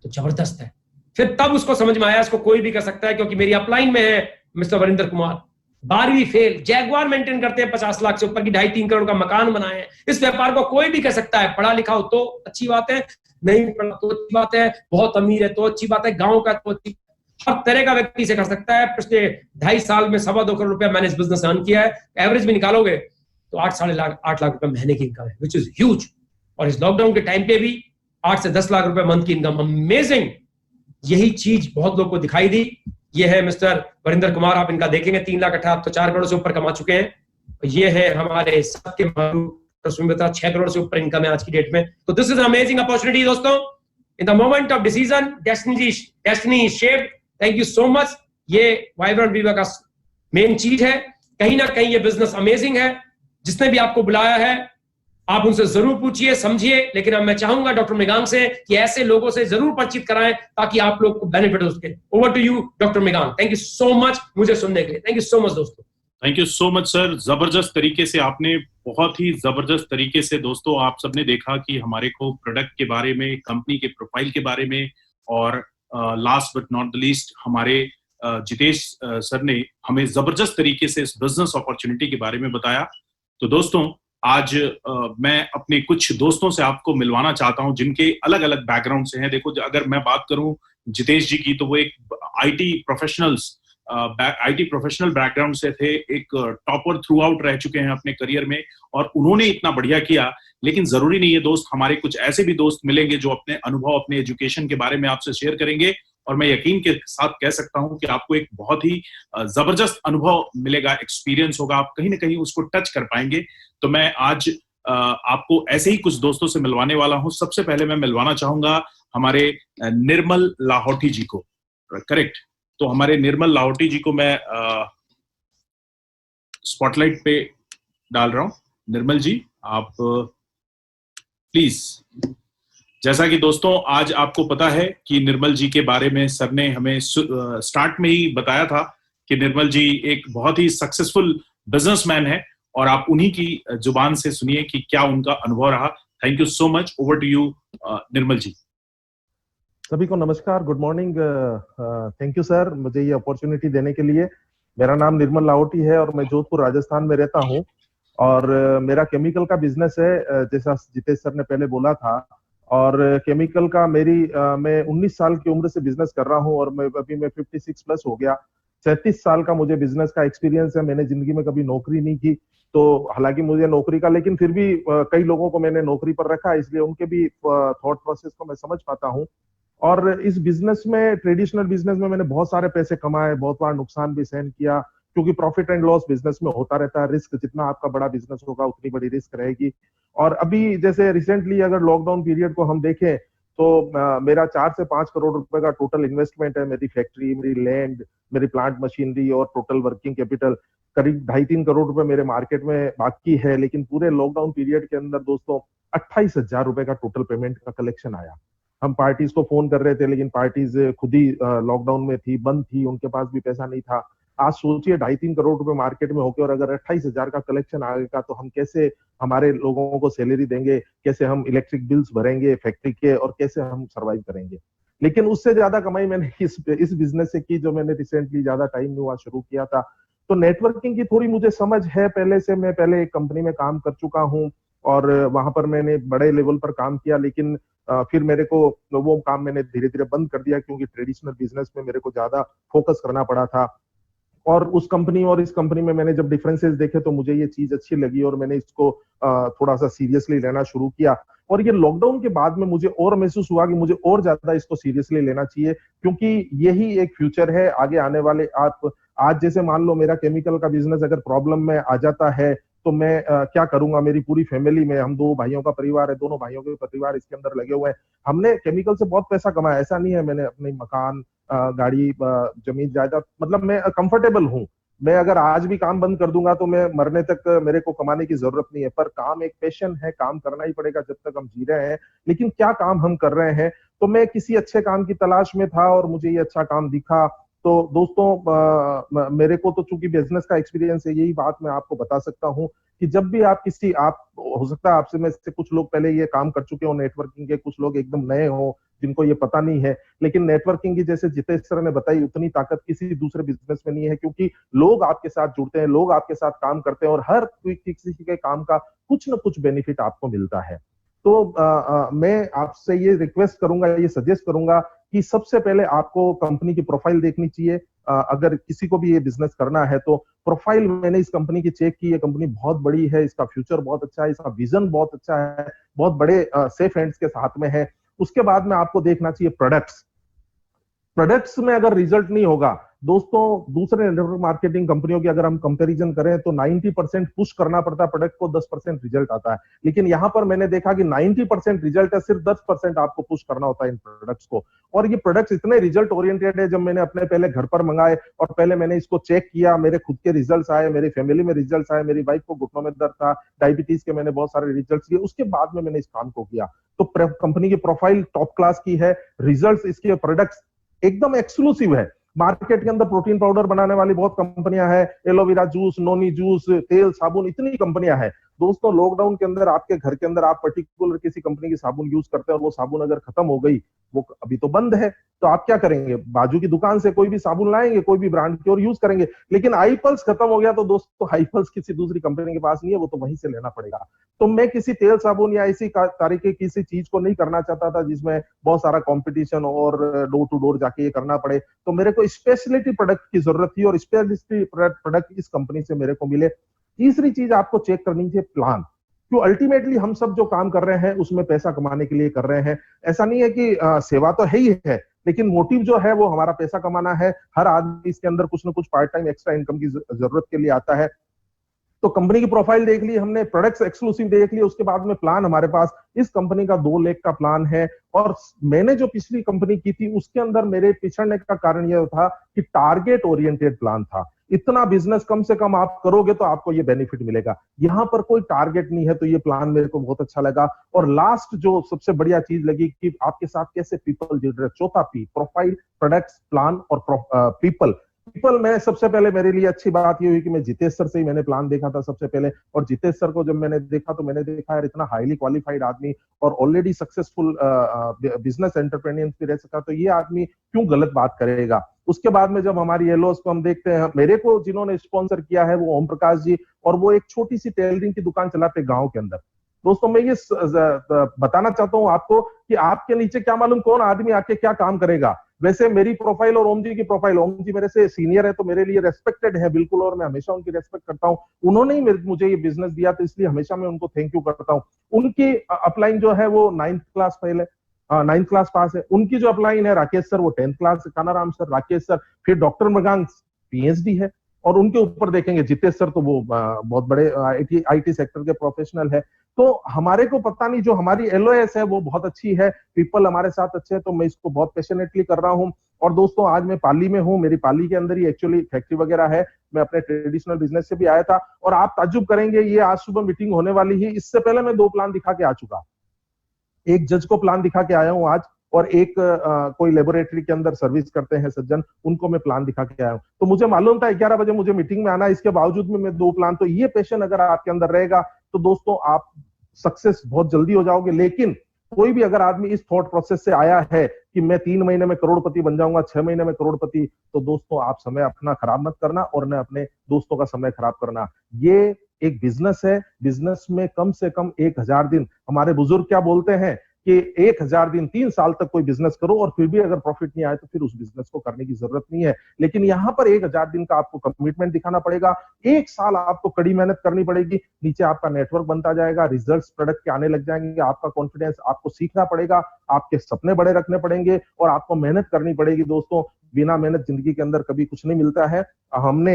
तो जबरदस्त है। फिर तब उसको समझ में आया इसको कोई भी कर सकता है, क्योंकि मेरी अपलाइन में है मिस्टर वरिंदर कुमार, 12वीं फेल, जैगवार मेंटेन करते हैं, 50 लाख से ऊपर की 2.5-3 करोड़ का मकान बनाए हैं। इस व्यापार को कोई भी कर सकता है, पढ़ा लिखा हो तो अच्छी बात है, नहीं पढ़ा तो अच्छी बात है, बहुत अमीर है तो अच्छी बात है, गाँव का तो अच्छी, हर तरह का व्यक्ति से कर सकता है। पिछले 2.5 साल में 2.25 करोड़ रुपया मैंने इस बिजनेस अर्न किया है। एवरेज भी निकालोगे तो 8 लाख रुपए महीने की इनकम है, विच इज ह्यूज। और इस लॉकडाउन के टाइम पे भी 8 से 10 लाख रुपए मंथ की इनकम, अमेजिंग। यही चीज बहुत लोग को दिखाई दी। ये है मिस्टर वरिंदर कुमार, आप इनका देखेंगे 3 लाख 18, तो 4 करोड़ से ऊपर कमा चुके हैं। ये है हमारे सत्य सुमित्रा, 6 करोड़ से ऊपर इनकम है आज की डेट में। तो दिस इज अमेजिंग अपॉर्चुनिटी दोस्तों। In the moment of decision destiny is shaped. Thank you so much. ये वाइब्रेंट वीवा का मेन चीज है। कहीं ना कहीं ये बिजनेस अमेजिंग है। जिसने भी आपको बुलाया है आप उनसे जरूर पूछिए, समझिए, लेकिन अब मैं चाहूंगा डॉक्टर मृगांक से कि ऐसे लोगों से जरूर परिचित कराएं ताकि आप लोग को बेनिफिट हो सके। Over to you doctor Mrigank. Thank you so much मुझे सुनने के लिए। थैंक यू सो मच दोस्तों। Thank you so much sir. जबरदस्त तरीके से आपने, बहुत ही जबरदस्त तरीके से दोस्तों आप सबने देखा कि हमारे को प्रोडक्ट के बारे में, कंपनी के प्रोफाइल के बारे में, और last but not the least हमारे जितेश सर ने हमें जबरदस्त तरीके से इस बिजनेस अपॉर्चुनिटी के बारे में बताया। तो दोस्तों आज मैं अपने कुछ दोस्तों से आपको मिलवाना चाहता हूं जिनके अलग अलग बैकग्राउंड से हैं। देखो, अगर मैं बात करूं जितेश जी की, तो वो एक आईटी प्रोफेशनल बैकग्राउंड से थे, एक टॉपर थ्रू आउट रह चुके हैं अपने करियर में, और उन्होंने इतना बढ़िया किया। लेकिन जरूरी नहीं है दोस्त, हमारे कुछ ऐसे भी दोस्त मिलेंगे जो अपने अनुभव, अपने एजुकेशन के बारे में आपसे शेयर करेंगे, और मैं यकीन के साथ कह सकता हूं कि आपको एक बहुत ही जबरदस्त अनुभव मिलेगा, एक्सपीरियंस होगा, आप कहीं ना कहीं उसको टच कर पाएंगे। तो मैं आज आपको ऐसे ही कुछ दोस्तों से मिलवाने वाला हूं। सबसे पहले मैं मिलवाना चाहूंगा हमारे निर्मल लाहौटी जी को। करेक्ट। तो हमारे निर्मल लाहौटी जी को मैं स्पॉटलाइट पे डाल रहा हूं। निर्मल जी, आप प्लीज। जैसा कि दोस्तों आज आपको पता है कि निर्मल जी के बारे में सर ने हमें स्टार्ट में ही बताया था कि निर्मल जी एक बहुत ही सक्सेसफुल बिजनेसमैन है, और आप उन्हीं की जुबान से सुनिए कि क्या उनका अनुभव रहा। Thank you so much. Over to you Nirmal ji. सभी को नमस्कार, good morning. Thank you sir मुझे ये अपॉर्चुनिटी देने के लिए। मेरा नाम निर्मल लाहौटी है और मैं जोधपुर राजस्थान में रहता हूँ, और मेरा केमिकल का बिजनेस है, जैसा जितेश सर ने पहले बोला था। और केमिकल का मैं 19 साल की उम्र से बिजनेस कर रहा हूँ, और मैं 56 प्लस हो गया। 37 साल का मुझे बिजनेस का एक्सपीरियंस है। मैंने जिंदगी में कभी नौकरी नहीं की, तो हालांकि मुझे नौकरी का, लेकिन फिर भी कई लोगों को मैंने नौकरी पर रखा, इसलिए उनके भी थॉट प्रोसेस को मैं समझ पाता हूँ। और इस बिजनेस में, ट्रेडिशनल बिजनेस में मैंने बहुत सारे पैसे कमाए, बहुत बार नुकसान भी सहन किया, क्योंकि प्रॉफिट एंड लॉस बिजनेस में होता रहता है। रिस्क, जितना आपका बड़ा बिजनेस होगा उतनी बड़ी रिस्क रहेगी। और अभी जैसे रिसेंटली अगर लॉकडाउन पीरियड को हम देखें, तो मेरा 4 से 5 करोड़ रुपए का टोटल इन्वेस्टमेंट है। मेरी फैक्ट्री, मेरी लैंड, मेरी प्लांट मशीनरी और टोटल वर्किंग कैपिटल करीब 2.5-3 करोड़ रुपए मेरे मार्केट में बाकी है। लेकिन पूरे लॉकडाउन पीरियड के अंदर दोस्तों 28,000 रुपए का टोटल पेमेंट का कलेक्शन आया। हम पार्टीज को फोन कर रहे थे, लेकिन पार्टीज खुद ही लॉकडाउन में थी, बंद थी, उनके पास भी पैसा नहीं था। आज सोचिए 2.5-3 करोड़ रुपए मार्केट में होकर, और अगर 28,000 का कलेक्शन आएगा तो हम कैसे हमारे लोगों को सैलरी देंगे, कैसे हम इलेक्ट्रिक बिल्स भरेंगे फैक्ट्री के, और कैसे हम सर्वाइव करेंगे। लेकिन उससे ज्यादा कमाई मैंने इस बिजनेस से की, जो मैंने रिसेंटली ज्यादा टाइम में हुआ शुरू किया था। तो नेटवर्किंग की थोड़ी मुझे समझ है पहले से। मैं पहले एक कंपनी में काम कर चुका हूँ, और वहां पर मैंने बड़े लेवल पर काम किया, लेकिन फिर मेरे को वो काम मैंने धीरे धीरे बंद कर दिया, क्योंकि ट्रेडिशनल बिजनेस में मेरे को ज्यादा फोकस करना पड़ा था। और उस कंपनी और इस कंपनी में मैंने जब डिफरेंसेस देखे तो मुझे ये चीज अच्छी लगी, और मैंने इसको थोड़ा सा सीरियसली लेना शुरू किया। और ये लॉकडाउन के बाद में मुझे और महसूस हुआ कि मुझे और ज्यादा इसको सीरियसली लेना चाहिए, क्योंकि यही एक फ्यूचर है आगे आने वाले। आप आज जैसे मान लो मेरा केमिकल का बिजनेस अगर प्रॉब्लम में आ जाता है, तो मैं क्या करूंगा। मेरी पूरी फैमिली में, हम 2 भाइयों का परिवार है, दोनों भाइयों के परिवार इसके अंदर लगे हुए हैं। हमने केमिकल से बहुत पैसा कमाया, ऐसा नहीं है। मैंने अपने मकान, गाड़ी, जमीन जायदाद, मतलब मैं कंफर्टेबल हूँ। मैं अगर आज भी काम बंद कर दूंगा तो मैं मरने तक मेरे को कमाने की जरूरत नहीं है। पर काम एक पैशन है, काम करना ही पड़ेगा जब तक हम जी रहे हैं। लेकिन क्या काम हम कर रहे हैं, तो मैं किसी अच्छे काम की तलाश में था, और मुझे ये अच्छा काम दिखा। तो दोस्तों मेरे को तो चूंकि बिजनेस का एक्सपीरियंस है, यही बात मैं आपको बता सकता हूँ कि जब भी आप हो सकता है आपसे में से कुछ लोग पहले ये काम कर चुके हो नेटवर्किंग के, कुछ लोग एकदम नए हो जिनको ये पता नहीं है। लेकिन नेटवर्किंग की, जैसे जितेश सर ने बताई, उतनी ताकत किसी दूसरे बिजनेस में नहीं है, क्योंकि लोग आपके साथ जुड़ते हैं, लोग आपके साथ काम करते हैं, और हर किसी के काम का कुछ न कुछ बेनिफिट आपको मिलता है। तो मैं आपसे ये रिक्वेस्ट करूंगा, ये सजेस्ट करूंगा कि सबसे पहले आपको कंपनी की प्रोफाइल देखनी चाहिए। अगर किसी को भी ये बिजनेस करना है तो प्रोफाइल मैंने इस कंपनी की चेक की, ये कंपनी बहुत बड़ी है, इसका फ्यूचर बहुत अच्छा है, इसका विजन बहुत अच्छा है, बहुत बड़े सेफ हैंड्स के साथ में है। उसके बाद में आपको देखना चाहिए प्रोडक्ट्स में अगर रिजल्ट नहीं होगा, दोस्तों दूसरे नेटवर्क मार्केटिंग कंपनियों की अगर हम कंपैरिजन करें तो 90% पुश करना पड़ता है प्रोडक्ट को, 10% रिजल्ट आता है। लेकिन यहां पर मैंने देखा कि 90% रिजल्ट है, सिर्फ 10% आपको पुश करना होता है इन प्रोडक्ट्स को। और ये प्रोडक्ट्स इतने रिजल्ट ओरिएंटेड है, जब मैंने अपने पहले घर पर मंगाए और पहले मैंने इसको चेक किया, मेरे खुद के रिजल्ट आए, मेरी फैमिली में रिजल्ट आए, मेरी वाइफ को घुटनों में दर्द था, डायबिटीज के मैंने बहुत सारे रिजल्ट किए, उसके बाद में मैंने इस काम को किया। तो कंपनी की प्रोफाइल टॉप क्लास की है, रिजल्ट इसके प्रोडक्ट्स एकदम एक्सक्लूसिव है। मार्केट के अंदर प्रोटीन पाउडर बनाने वाली बहुत कंपनियां हैं, एलोवेरा जूस, नोनी जूस, तेल, साबुन, इतनी कंपनियां हैं। दोस्तों लॉकडाउन के अंदर आपके घर के अंदर आप पर्टिकुलर किसी कंपनी की साबुन यूज करते हैं और वो साबुन अगर खत्म हो गई, वो अभी तो बंद है, तो आप क्या करेंगे? बाजू की दुकान से कोई भी साबुन लाएंगे, कोई भी ब्रांड की और यूज करेंगे। लेकिन आई पल्स खत्म हो गया तो दोस्तों आई पल्स किसी दूसरी कंपनी के पास नहीं है, वो तो वहीं से लेना पड़ेगा। तो मैं किसी तेल साबुन या इसी तरीके किसी चीज को नहीं करना चाहता था जिसमें बहुत सारा कंपटीशन और डोर टू डोर जाके ये करना पड़े। तो मेरे को स्पेशलिटी प्रोडक्ट की जरूरत थी और स्पेशलिटी प्रोडक्ट इस कंपनी से मेरे को मिले। तीसरी चीज आपको चेक करनी चाहिए प्लान, क्यों अल्टीमेटली हम सब जो काम कर रहे हैं उसमें पैसा कमाने के लिए कर रहे हैं। ऐसा नहीं है कि सेवा तो है ही है, लेकिन मोटिव जो है वो हमारा पैसा कमाना है। हर आदमी इसके अंदर कुछ ना कुछ पार्ट टाइम एक्स्ट्रा इनकम की जरूरत के लिए आता है। तो कंपनी की प्रोफाइल देख ली हमने, प्रोडक्ट्स एक्सक्लूसिव देख लिए, उसके बाद में प्लान हमारे पास इस कंपनी का 2 लाख का प्लान है। और मैंने जो पिछली कंपनी की थी उसके अंदर मेरे पिछड़ने का कारण यह था कि टारगेट ओरिएंटेड प्लान था। इतना बिजनेस कम से कम आप करोगे तो आपको ये बेनिफिट मिलेगा। यहां पर कोई टारगेट नहीं है, तो ये प्लान मेरे को बहुत अच्छा लगा। और लास्ट जो सबसे बढ़िया चीज लगी कि आपके साथ कैसे पीपल जुड़ रहे, चौथा पी, प्रोफाइल, प्रोडक्ट्स, प्लान और पीपल में सबसे पहले मेरे लिए अच्छी बात ये हुई कि मैं जितेश सर से ही मैंने प्लान देखा था सबसे पहले। और जितेश सर को जब मैंने देखा तो मैंने देखा यार इतना हाईली क्वालिफाइड आदमी और ऑलरेडी सक्सेसफुल बिजनेस एंटरप्रेन्योर भी रह सका, तो ये आदमी क्यों गलत बात करेगा। उसके बाद में जब हमारी येलोस को हम देखते हैं, मेरे को जिन्होंने स्पॉन्सर किया है वो ओम प्रकाश जी, और वो एक छोटी सी टेलरिंग की दुकान चलाते गाँव के अंदर। दोस्तों मैं ये बताना चाहता हूँ आपको कि आपके नीचे क्या मालूम कौन आदमी आके क्या काम करेगा। वैसे मेरी प्रोफाइल और ओम जी की प्रोफाइल, ओम जी मेरे से सीनियर है तो मेरे लिए रेस्पेक्टेड है बिल्कुल, और मैं हमेशा उनकी रेस्पेक्ट करता हूँ। उन्होंने ही मुझे ये बिजनेस दिया, तो इसलिए हमेशा मैं उनको थैंक यू करता हूँ। उनकी अपलाइन जो है वो 9th क्लास फेल है, 9th क्लास पास है। उनकी जो अपलाइन है राकेश सर वो 10th class, Kanaram sir, Rakesh sir, फिर डॉक्टर मृगांक पीएचडी है। और उनके ऊपर देखेंगे जितेश सर, तो वो बहुत बड़े आईटी सेक्टर के प्रोफेशनल है। तो हमारे को पता नहीं, जो हमारी एलओएस है वो बहुत अच्छी है, पीपल हमारे साथ अच्छे हैं, तो मैं इसको बहुत पैशनेटली कर रहा हूँ। और दोस्तों आज मैं पाली में हूँ, मेरी पाली के अंदर ही एक्चुअली फैक्ट्री वगैरह है। मैं अपने ट्रेडिशनल बिजनेस से भी आया था, और आप ताज्जुब करेंगे, ये आज सुबह मीटिंग होने वाली ही, इससे पहले मैं 2 प्लान दिखा के आ चुका। एक जज को प्लान दिखा के आया हूँ आज, और एक कोई लेबोरेटरी के अंदर सर्विस करते हैं सज्जन, उनको मैं प्लान दिखा के आया हूँ। तो मुझे मालूम था 11 बजे मुझे मीटिंग में आना, इसके बावजूद में मैं 2 प्लान, तो ये पैशन अगर आपके अंदर रहेगा तो दोस्तों आप सक्सेस बहुत जल्दी हो जाओगे। लेकिन कोई भी अगर आदमी इस थॉट प्रोसेस से आया है कि मैं 3 महीने में करोड़पति बन जाऊंगा, 6 महीने में करोड़पति, तो दोस्तों आप समय अपना खराब मत करना और न अपने दोस्तों का समय खराब करना। ये एक बिजनेस है, बिजनेस में कम से कम 1000 दिन, हमारे बुजुर्ग क्या बोलते हैं कि 1000 दिन, 3 साल तक कोई बिजनेस करो और फिर भी अगर प्रॉफिट नहीं आए तो फिर उस बिजनेस को करने की जरूरत नहीं है। लेकिन यहाँ पर 1000 दिन का आपको कमिटमेंट दिखाना पड़ेगा, 1 साल आपको कड़ी मेहनत करनी पड़ेगी, नीचे आपका नेटवर्क बनता जाएगा, रिजल्ट्स प्रोडक्ट के आने लग जाएंगे, आपका कॉन्फिडेंस, आपको सीखना पड़ेगा, आपके सपने बड़े रखने पड़ेंगे और आपको मेहनत करनी पड़ेगी। दोस्तों बिना मेहनत जिंदगी के अंदर कभी कुछ नहीं मिलता है।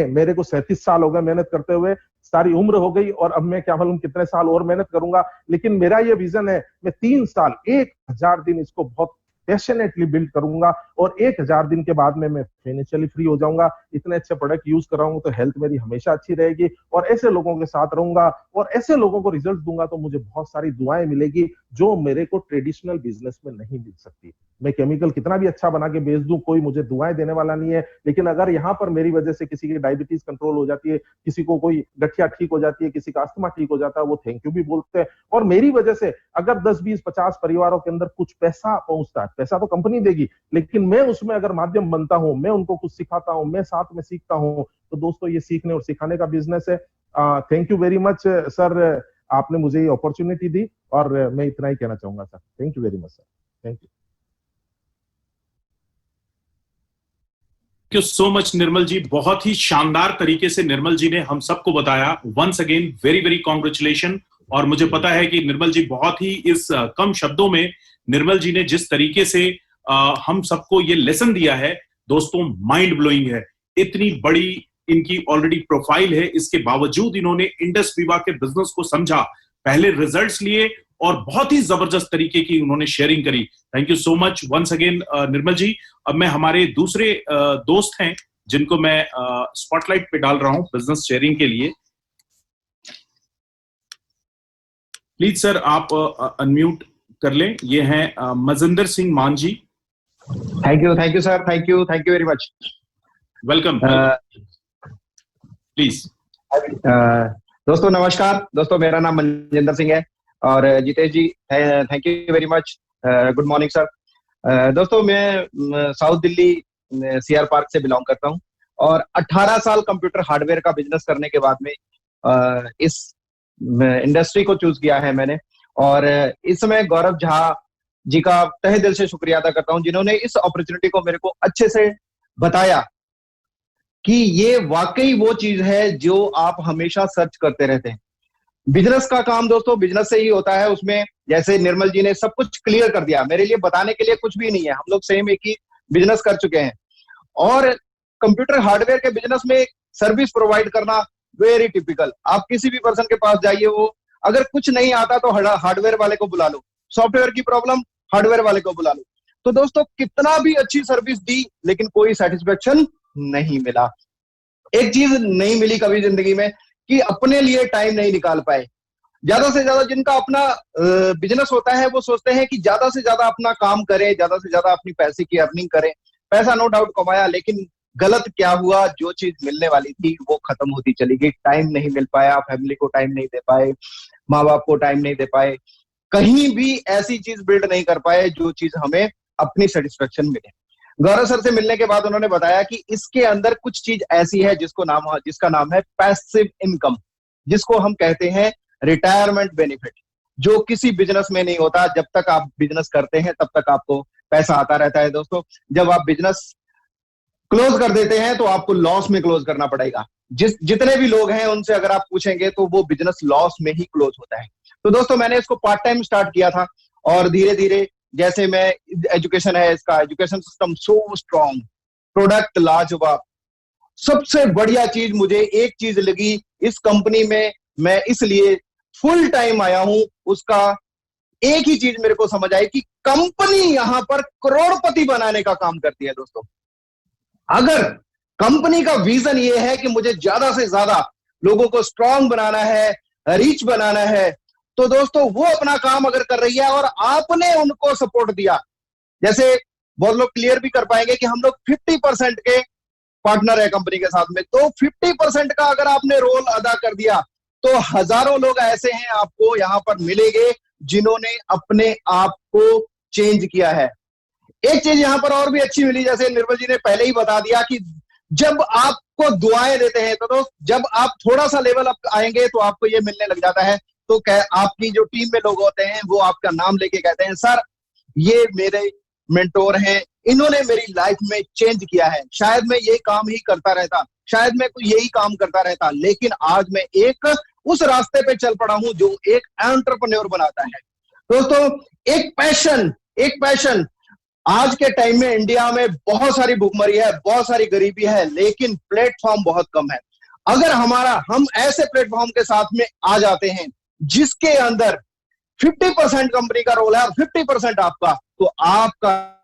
मेरे को 37 साल हो गए मेहनत करते हुए, सारी उम्र हो गई, और अब मैं क्या मालूम कितने साल और मेहनत करूंगा। लेकिन मेरा ये विजन है, मैं 3 साल 1000 दिन इसको बहुत पैशनेटली बिल्ड करूंगा, और 1000 दिन के बाद में मैं फाइनेंशियली फ्री हो जाऊंगा। इतने अच्छे प्रोडक्ट यूज कर रहा हूं तो हेल्थ मेरी हमेशा अच्छी रहेगी, और ऐसे लोगों के साथ रहूंगा और ऐसे लोगों को रिजल्ट दूंगा तो मुझे बहुत सारी दुआएं मिलेगी जो मेरे को ट्रेडिशनल बिजनेस में नहीं मिल सकती। मैं केमिकल कितना भी अच्छा बना के बेच दूं, कोई मुझे दुआएं देने वाला नहीं है। लेकिन अगर यहाँ पर मेरी वजह से किसी की डायबिटीज कंट्रोल हो जाती है, किसी को कोई गठिया ठीक हो जाती है, किसी का अस्थमा ठीक हो जाता है, वो थैंक यू भी बोलते हैं। और मेरी वजह से अगर 10, 20, 50 परिवारों के अंदर कुछ पैसा पहुंचता है, पैसा तो कंपनी देगी, लेकिन मैं उसमें अगर माध्यम बनता हूं, मैं उनको कुछ सिखाता हूं, मैं साथ में सीखता हूं, तो दोस्तों ये सीखने और सिखाने का बिजनेस है। Thank you very much sir, आपने मुझे ये अपॉर्चुनिटी दी, और मैं इतना ही कहना चाहूंगा sir. Thank you very much sir. Thank you. Thank you so much Nirmal ji, बहुत ही शानदार तरीके से निर्मल जी ने हम सबको बताया। Once again very very congratulation. और मुझे पता है कि निर्मल जी बहुत ही इस कम शब्दों में निर्मल जी ने जिस तरीके से हम सबको ये लेसन दिया है दोस्तों, माइंड ब्लोइंग है। इतनी बड़ी इनकी ऑलरेडी प्रोफाइल है, इसके बावजूद इन्होंने इंडस विवा के बिजनेस को समझा, पहले रिजल्ट्स लिए और बहुत ही जबरदस्त तरीके की उन्होंने शेयरिंग करी। Thank you so much once again Nirmal ji. अब मैं हमारे दूसरे दोस्त हैं जिनको मैं स्पॉटलाइट पे डाल रहा हूं बिजनेस शेयरिंग के लिए। प्लीज सर आप अनम्यूट कर लें। ये हैं Majinder Singh Maan ji. Thank you sir, thank you very much. Welcome please. दोस्तों नमस्कार। दोस्तों मेरा नाम मनजिंदर सिंह है और Jitesh ji thank you very much. Good morning sir. दोस्तों मैं साउथ दिल्ली सीआर पार्क से बिलोंग करता हूं और 18 साल कंप्यूटर हार्डवेयर का बिजनेस करने के बाद में इस इंडस्ट्री को चूज किया है मैंने। और इस समय गौरव झा जी का तहे दिल से शुक्रिया अदा करता हूं जिन्होंने इस अपॉर्चुनिटी को मेरे को अच्छे से बताया कि ये वाकई वो चीज है जो आप हमेशा सर्च करते रहते हैं। बिजनेस का काम दोस्तों बिजनेस से ही होता है। उसमें जैसे निर्मल जी ने सब कुछ क्लियर कर दिया, मेरे लिए बताने के लिए कुछ भी नहीं है। हम लोग सेम एक ही बिजनेस कर चुके हैं और कंप्यूटर हार्डवेयर के बिजनेस में सर्विस प्रोवाइड करना वेरी टिपिकल। आप किसी भी पर्सन के पास जाइए, वो अगर कुछ नहीं आता तो हार्डवेयर वाले को बुला लो, सॉफ्टवेयर की प्रॉब्लम हार्डवेयर वाले को बुला लो। तो दोस्तों कितना भी अच्छी सर्विस दी लेकिन कोई सेटिस्फेक्शन नहीं मिला। एक चीज नहीं मिली कभी जिंदगी में कि अपने लिए टाइम नहीं निकाल पाए। ज्यादा से ज्यादा जिनका अपना बिजनेस होता है वो सोचते हैं कि ज्यादा से ज्यादा अपना काम करें, ज्यादा से ज्यादा अपनी पैसे की अर्निंग करें। पैसा नो डाउट कमाया, लेकिन गलत क्या हुआ, जो चीज मिलने वाली थी वो खत्म होती चली गई। टाइम नहीं मिल पाया, फैमिली को टाइम नहीं दे पाए, माँ बाप को टाइम नहीं दे पाए, कहीं भी ऐसी चीज बिल्ड नहीं कर पाए जो चीज हमें अपनी सेटिस्फेक्शन मिले। गौरव सर से मिलने के बाद उन्होंने बताया कि इसके अंदर कुछ चीज ऐसी है जिसका नाम है पैसिव इनकम, जिसको हम कहते हैं रिटायरमेंट बेनिफिट, जो किसी बिजनेस में नहीं होता। जब तक आप बिजनेस करते हैं तब तक आपको पैसा आता रहता है दोस्तों। जब आप बिजनेस क्लोज कर देते हैं तो आपको लॉस में क्लोज करना पड़ेगा। जितने भी लोग हैं उनसे अगर आप पूछेंगे तो वो बिजनेस लॉस में ही क्लोज होता है। तो दोस्तों मैंने इसको पार्ट टाइम स्टार्ट किया था और धीरे धीरे जैसे मैं एजुकेशन है, इसका education system so strong, product लाजवाब। सबसे बढ़िया चीज मुझे एक चीज लगी इस कंपनी में, मैं इसलिए फुल टाइम आया हूं, उसका एक ही चीज मेरे को समझ आई कि कंपनी यहां पर करोड़पति बनाने का काम करती है दोस्तों। अगर कंपनी का विजन ये है कि मुझे ज्यादा से ज्यादा लोगों को स्ट्रांग बनाना है, रीच बनाना है, तो दोस्तों वो अपना काम अगर कर रही है और आपने उनको सपोर्ट दिया, जैसे बहुत लोग क्लियर भी कर पाएंगे कि हम लोग 50% के पार्टनर है कंपनी के साथ में, तो 50% का अगर आपने रोल अदा कर दिया तो हजारों लोग ऐसे हैं आपको यहां पर मिलेंगे जिन्होंने अपने आप को चेंज किया है। एक चीज यहां पर और भी अच्छी मिली, जैसे निर्मल जी ने पहले ही बता दिया कि जब आपको दुआएं देते हैं तो दोस्त, जब आप थोड़ा सा लेवल अप आएंगे तो आपको ये मिलने लग जाता है। तो आपकी जो टीम में लोग होते हैं वो आपका नाम लेके कहते हैं सर ये मेरे मेंटोर हैं, इन्होंने मेरी लाइफ में चेंज किया है। शायद मैं ये काम ही करता रहता, शायद मैं यही काम करता रहता, लेकिन आज मैं एक उस रास्ते पे चल पड़ा हूं जो एक एंटरप्रेन्योर बनाता है। दोस्तों एक पैशन आज के टाइम में इंडिया में बहुत सारी भुखमरी है, बहुत सारी गरीबी है, लेकिन प्लेटफॉर्म बहुत कम है। अगर हम ऐसे प्लेटफॉर्म के साथ में आ जाते हैं जिसके अंदर 50% कंपनी का रोल है और 50% आपका, तो आपका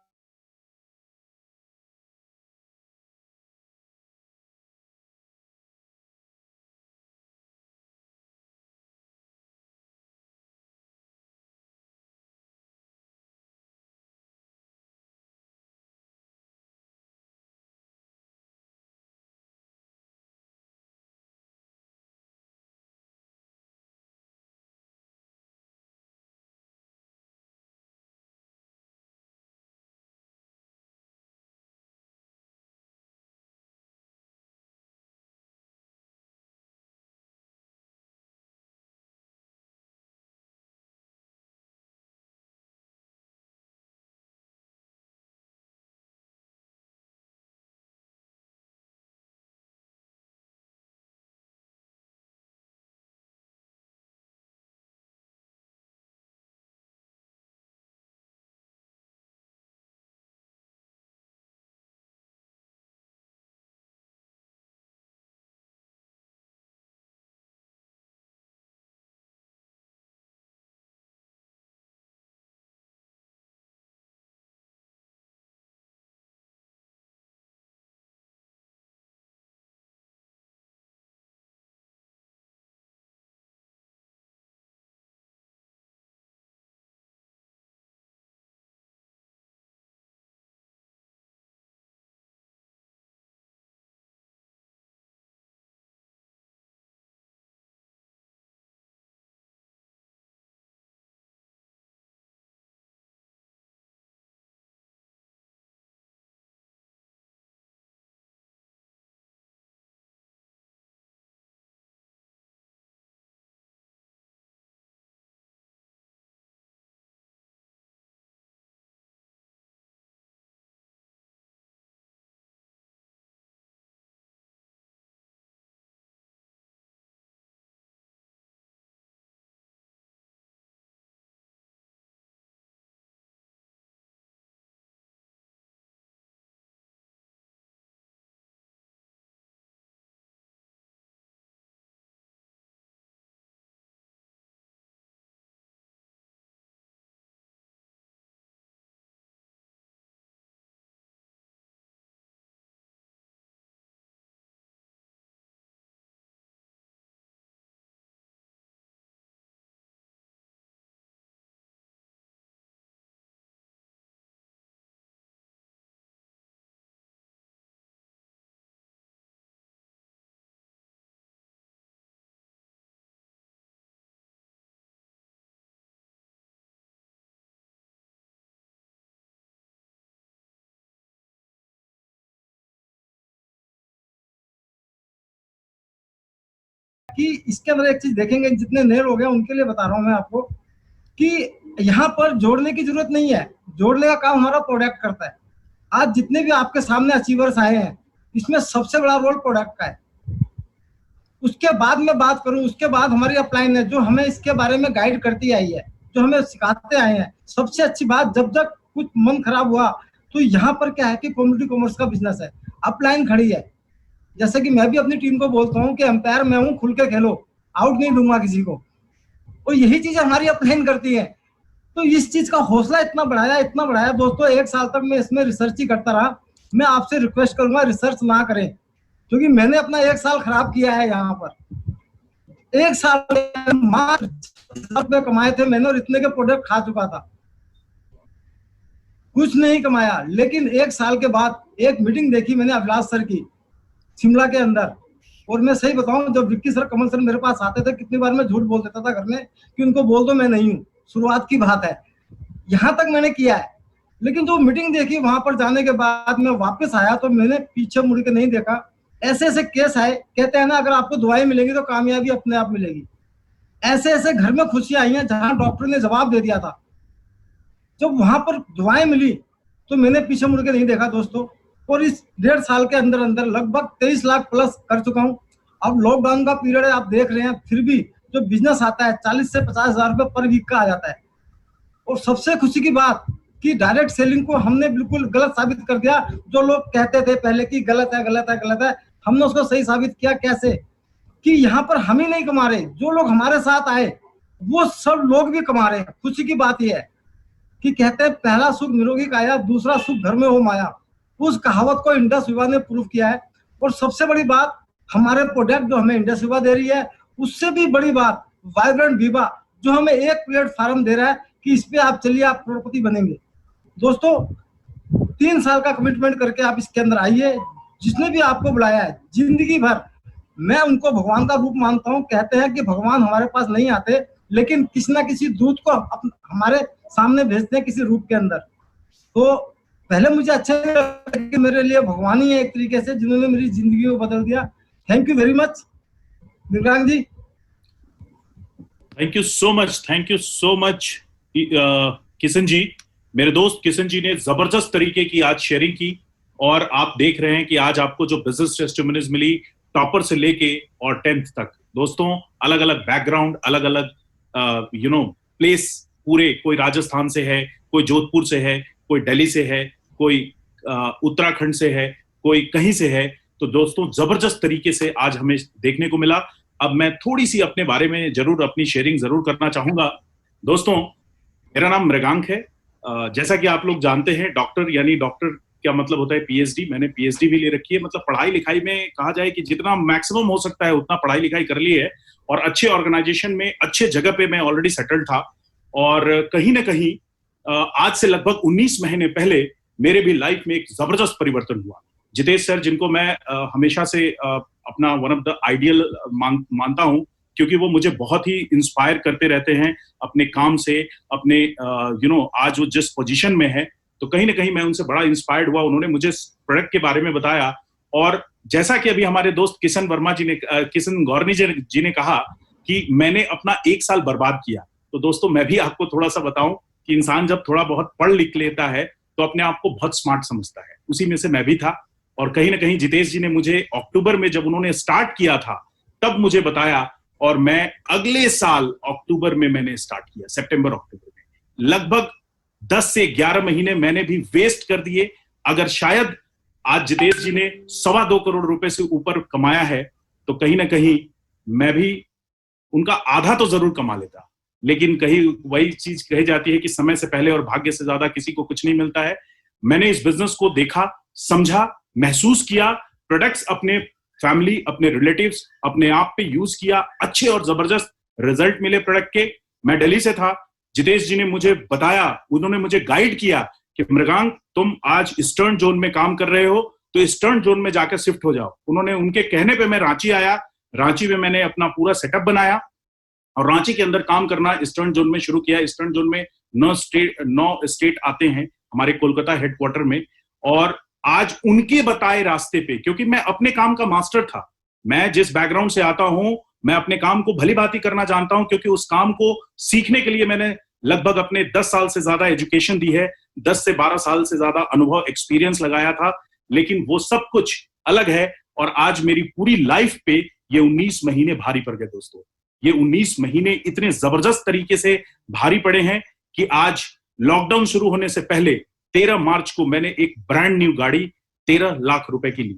कि इसके अंदर एक चीज देखेंगे, जितने नए लोग हैं उनके लिए बता रहा हूँ मैं आपको कि यहाँ पर जोड़ने की जरूरत नहीं है, जोड़ने का काम हमारा प्रोडक्ट करता है। आज जितने भी आपके सामने अचीवर्स आए हैं, इसमें सबसे बड़ा रोल प्रोडक्ट का है। उसके बाद मैं बात करूं, उसके बाद हमारी अपलाइन है जो हमें इसके बारे में गाइड करती आई है, जो हमें सिखाते आए हैं। सबसे अच्छी बात, जब जब कुछ मन खराब हुआ तो यहाँ पर क्या है कि कम्युनिटी कॉमर्स का बिजनेस है, अपलाइन खड़ी है। जैसे कि मैं भी अपनी टीम को बोलता हूँ कि अंपायर मैं हूँ, खुल के खेलो, आउट नहीं दूंगा किसी को। और यही चीज हमारी अपलाइन करती है। तो इस चीज का हौसला इतना बढ़ाया दोस्तों। 1 साल तक मैं इसमें रिसर्च ही करता रहा। मैं आपसे रिक्वेस्ट करूंगा रिसर्च ना करें, क्योंकि मैंने अपना 1 साल खराब किया है यहाँ पर। 1 साल में मात्र 10,000 रुपये कमाए थे मैंने, और इतने के प्रोडक्ट खा चुका था, कुछ नहीं कमाया। लेकिन 1 साल के बाद एक मीटिंग देखी मैंने अभिलाष सर की शिमला के अंदर, और मैं सही बताऊं, जब विक्की सर, कमल सर मेरे पास आते थे, कितनी बार मैं झूठ बोल देता था घर में कि उनको बोल दो मैं नहीं हूँ, शुरुआत की बात है। यहाँ तक मैंने किया है। लेकिन जो मीटिंग देखी, वहां पर जाने के बाद मैं वापस आया तो मैंने पीछे मुड़ के नहीं देखा। ऐसे ऐसे केस आए, कहते हैं ना, अगर आपको दुआएं मिलेंगी तो कामयाबी अपने आप मिलेगी। ऐसे ऐसे घर में खुशियां आई हैं जहां डॉक्टर ने जवाब दे दिया था। जब वहां पर दुआएं मिली तो मैंने पीछे मुड़ के नहीं देखा दोस्तों। और इस 1.5 साल के अंदर अंदर लगभग 23 लाख प्लस कर चुका हूँ। अब लॉकडाउन का पीरियड है, आप देख रहे हैं, फिर भी जो बिजनेस आता है 40 से 50 हजार रुपये पर वीक का आ जाता है। और सबसे खुशी की बात कि डायरेक्ट सेलिंग को हमने बिल्कुल गलत साबित कर दिया। जो लोग कहते थे पहले कि गलत है, हमने उसको सही साबित किया। कैसे? कि यहाँ पर हम ही नहीं कमा रहे, जो लोग हमारे साथ आए वो सब लोग भी कमा रहे हैं। खुशी की बात यह है कि कहते हैं पहला सुख निरोगी काया, दूसरा सुख घर में हो माया। उस कहावत को इंडस विवा ने प्रूव किया है। और सबसे बड़ी बात, हमारे प्रोडक्ट जो हमें इंडस विवा दे रही है, उससे भी बड़ी बात वाइब्रेंट विवा जो हमें एक प्लेटफॉर्म दे रहा है कि इस पे आप चलिए, आप करोड़पति बनेंगे। दोस्तों 3 साल का कमिटमेंट करके आप इसके अंदर आइए। जिसने भी आपको बुलाया है, जिंदगी भर मैं उनको भगवान का रूप मानता हूँ। कहते हैं कि भगवान हमारे पास नहीं आते, लेकिन किसी ना किसी दूत को हमारे सामने भेजते हैं किसी रूप के अंदर। तो पहले मुझे अच्छा लगा कि मेरे लिए भगवान ही है एक तरीके से, जिन्होंने मेरी जिंदगी को बदल दिया। Thank you very much Divyang ji. Thank you so much Kishan ji. मेरे दोस्त किशन जी ने जबरदस्त तरीके की आज शेयरिंग की, और आप देख रहे हैं कि आज आपको जो बिजनेस टेस्टिमोनीज मिली, टॉपर से लेके और 10th तक, दोस्तों अलग अलग बैकग्राउंड, अलग अलग प्लेस पूरे, कोई राजस्थान से है, कोई जोधपुर से है, कोई दिल्ली से है, कोई उत्तराखंड से है, कोई कहीं से है। तो दोस्तों जबरदस्त तरीके से आज हमें देखने को मिला। अब मैं थोड़ी सी अपने बारे में जरूर अपनी शेयरिंग जरूर करना चाहूंगा। दोस्तों मेरा नाम मृगांक है। जैसा कि आप लोग जानते हैं, डॉक्टर यानी डॉक्टर क्या मतलब होता है पीएचडी। मैंने पीएचडी भी ले रखी है। मतलब पढ़ाई लिखाई में कहा जाए कि जितना मैक्सिमम हो सकता है उतना पढ़ाई लिखाई कर ली है, और अच्छे ऑर्गेनाइजेशन में अच्छे जगह पे मैं ऑलरेडी सेटल्ड था। और कहीं ना कहीं आज से लगभग 19 महीने पहले मेरे भी लाइफ में एक जबरदस्त परिवर्तन हुआ। जितेश सर, जिनको मैं हमेशा से अपना वन ऑफ द आइडियल मानता हूं, क्योंकि वो मुझे बहुत ही इंस्पायर करते रहते हैं अपने काम से, अपने आज वो जिस पोजीशन में है, तो कहीं ना कहीं मैं उनसे बड़ा इंस्पायर्ड हुआ। उन्होंने मुझे प्रोडक्ट के बारे में बताया, और जैसा कि अभी हमारे दोस्त किशन गौरनी जी ने कहा कि मैंने अपना 1 साल बर्बाद किया। तो दोस्तों मैं भी आपको थोड़ा सा बताऊं कि इंसान जब थोड़ा बहुत पढ़ लिख लेता है तो अपने आप को बहुत स्मार्ट समझता है। उसी में से मैं भी था। और कहीं ना कहीं जितेश जी ने मुझे अक्टूबर में जब उन्होंने स्टार्ट किया था तब मुझे बताया, और मैं अगले साल अक्टूबर में मैंने स्टार्ट किया, सितंबर अक्टूबर में। लगभग 10 से 11 महीने मैंने भी वेस्ट कर दिए। अगर शायद आज जितेश जी ने 2.25 करोड़ रुपए से ऊपर कमाया है, तो कहीं ना कहीं मैं भी उनका आधा तो जरूर कमा लेता। लेकिन कहीं वही चीज कही जाती है कि समय से पहले और भाग्य से ज्यादा किसी को कुछ नहीं मिलता है। मैंने इस बिजनेस को देखा, समझा, महसूस किया, प्रोडक्ट्स अपने फैमिली, अपने रिलेटिव्स, अपने आप पे यूज किया, अच्छे और जबरदस्त रिजल्ट मिले प्रोडक्ट के। मैं दिल्ली से था, जितेश जी ने मुझे बताया, उन्होंने मुझे गाइड किया कि मृगांक तुम आज ईस्टर्न जोन में काम कर रहे हो, तो ईस्टर्न जोन में जाकर शिफ्ट हो जाओ। उन्होंने, उनके कहने पे मैं रांची आया। रांची में मैंने अपना पूरा सेटअप बनाया और रांची के अंदर काम करना ईस्टर्न जोन में शुरू किया। ईस्टर्न जोन में 9 स्टेट आते हैं हमारे कोलकाता हेडक्वार्टर में, और आज उनके बताए रास्ते पे, क्योंकि मैं अपने काम का मास्टर था, मैं जिस बैकग्राउंड से आता हूं, मैं अपने काम को भली भांति करना जानता हूं, क्योंकि उस काम को सीखने के लिए मैंने लगभग अपने 10 साल से ज्यादा एजुकेशन दी है, 10 से 12 साल से ज्यादा अनुभव एक्सपीरियंस लगाया था। लेकिन वो सब कुछ अलग है और आज मेरी पूरी लाइफ पे ये 19 महीने भारी पड़ गए दोस्तों। ये 19 महीने इतने जबरदस्त तरीके से भारी पड़े हैं कि आज लॉकडाउन शुरू होने से पहले 13 मार्च को मैंने एक ब्रांड न्यू गाड़ी 13 लाख रुपए की ली।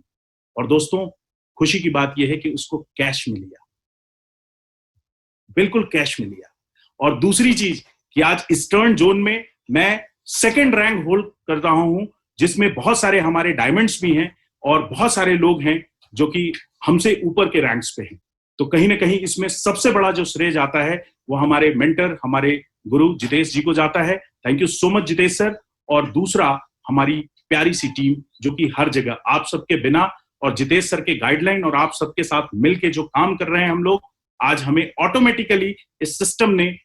और दोस्तों, खुशी की बात यह है कि उसको कैश में लिया, बिल्कुल कैश में लिया। और दूसरी चीज कि आज ईस्टर्न जोन में मैं सेकंड रैंक होल्ड कर रहा हूं, जिसमें बहुत सारे हमारे डायमंड्स भी हैं और बहुत सारे लोग हैं जो कि हमसे ऊपर के रैंक्स पे हैं। तो कहीं ना कहीं इसमें सबसे बड़ा जो श्रेय जाता है वो हमारे मेंटर, हमारे गुरु जितेश जी को जाता है। Thank you so much Jitesh sir. और दूसरा, हमारी प्यारी सी टीम जो कि हर जगह आप सबके बिना और जितेश सर के गाइडलाइन और आप सबके साथ मिलके जो काम कर रहे हैं हम लोग, आज हमें ऑटोमेटिकली इस सिस्टम ने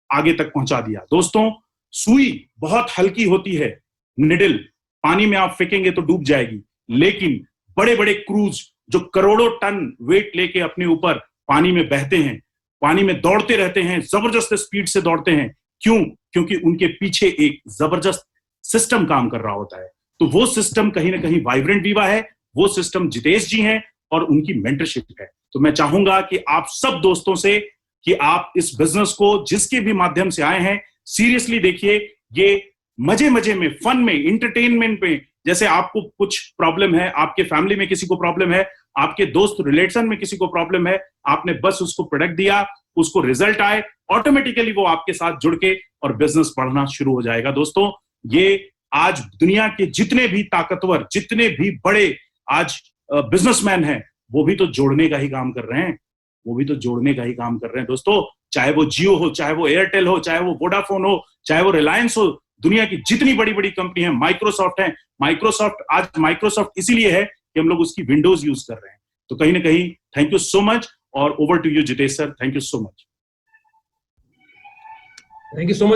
आगे तक पहुंचा दिया। दोस्तों, सुई बहुत हल्की होती है, निडल पानी में आप फेंकेंगे तो डूब जाएगी, लेकिन बड़े बड़े क्रूज जो करोड़ों टन वेट लेके अपने ऊपर पानी में बहते हैं, पानी में दौड़ते रहते हैं, जबरदस्त स्पीड से दौड़ते हैं। क्यों? क्योंकि उनके पीछे एक जबरदस्त सिस्टम काम कर रहा होता है। तो वो सिस्टम कहीं ना कहीं वाइब्रेंट वीवा है, वो सिस्टम जितेश जी हैं और उनकी मेंटरशिप है। तो मैं चाहूंगा कि आप सब दोस्तों से कि आप इस बिजनेस को जिसके भी माध्यम से आए हैं सीरियसली देखिए। ये मजे मजे में, फन में, इंटरटेनमेंट में, जैसे आपको कुछ प्रॉब्लम है, आपके फैमिली में किसी को प्रॉब्लम है, आपके दोस्त रिलेशन में किसी को प्रॉब्लम है, आपने बस उसको प्रोडक्ट दिया, उसको रिजल्ट आए, ऑटोमेटिकली वो आपके साथ जुड़ के और बिजनेस बढ़ना शुरू हो जाएगा। दोस्तों, ये आज दुनिया के जितने भी ताकतवर, जितने भी बड़े आज बिजनेसमैन हैं, वो भी तो जोड़ने का ही काम कर रहे हैं, वो भी तो जोड़ने का ही काम कर रहे हैं दोस्तों। चाहे वो जियो हो, चाहे वो एयरटेल हो, चाहे वो वोडाफोन हो, चाहे वो रिलायंस हो, दुनिया की जितनी बड़ी बड़ी कंपनी है, माइक्रोसॉफ्ट है। माइक्रोसॉफ्ट आज माइक्रोसॉफ्ट इसीलिए है कि हम लोग उसकी विंडोज यूज कर रहे हैं। तो कहीं ना कहीं थैंक यू सो मच। और over to you Jitesh sir, thank you so much. Thank you so much.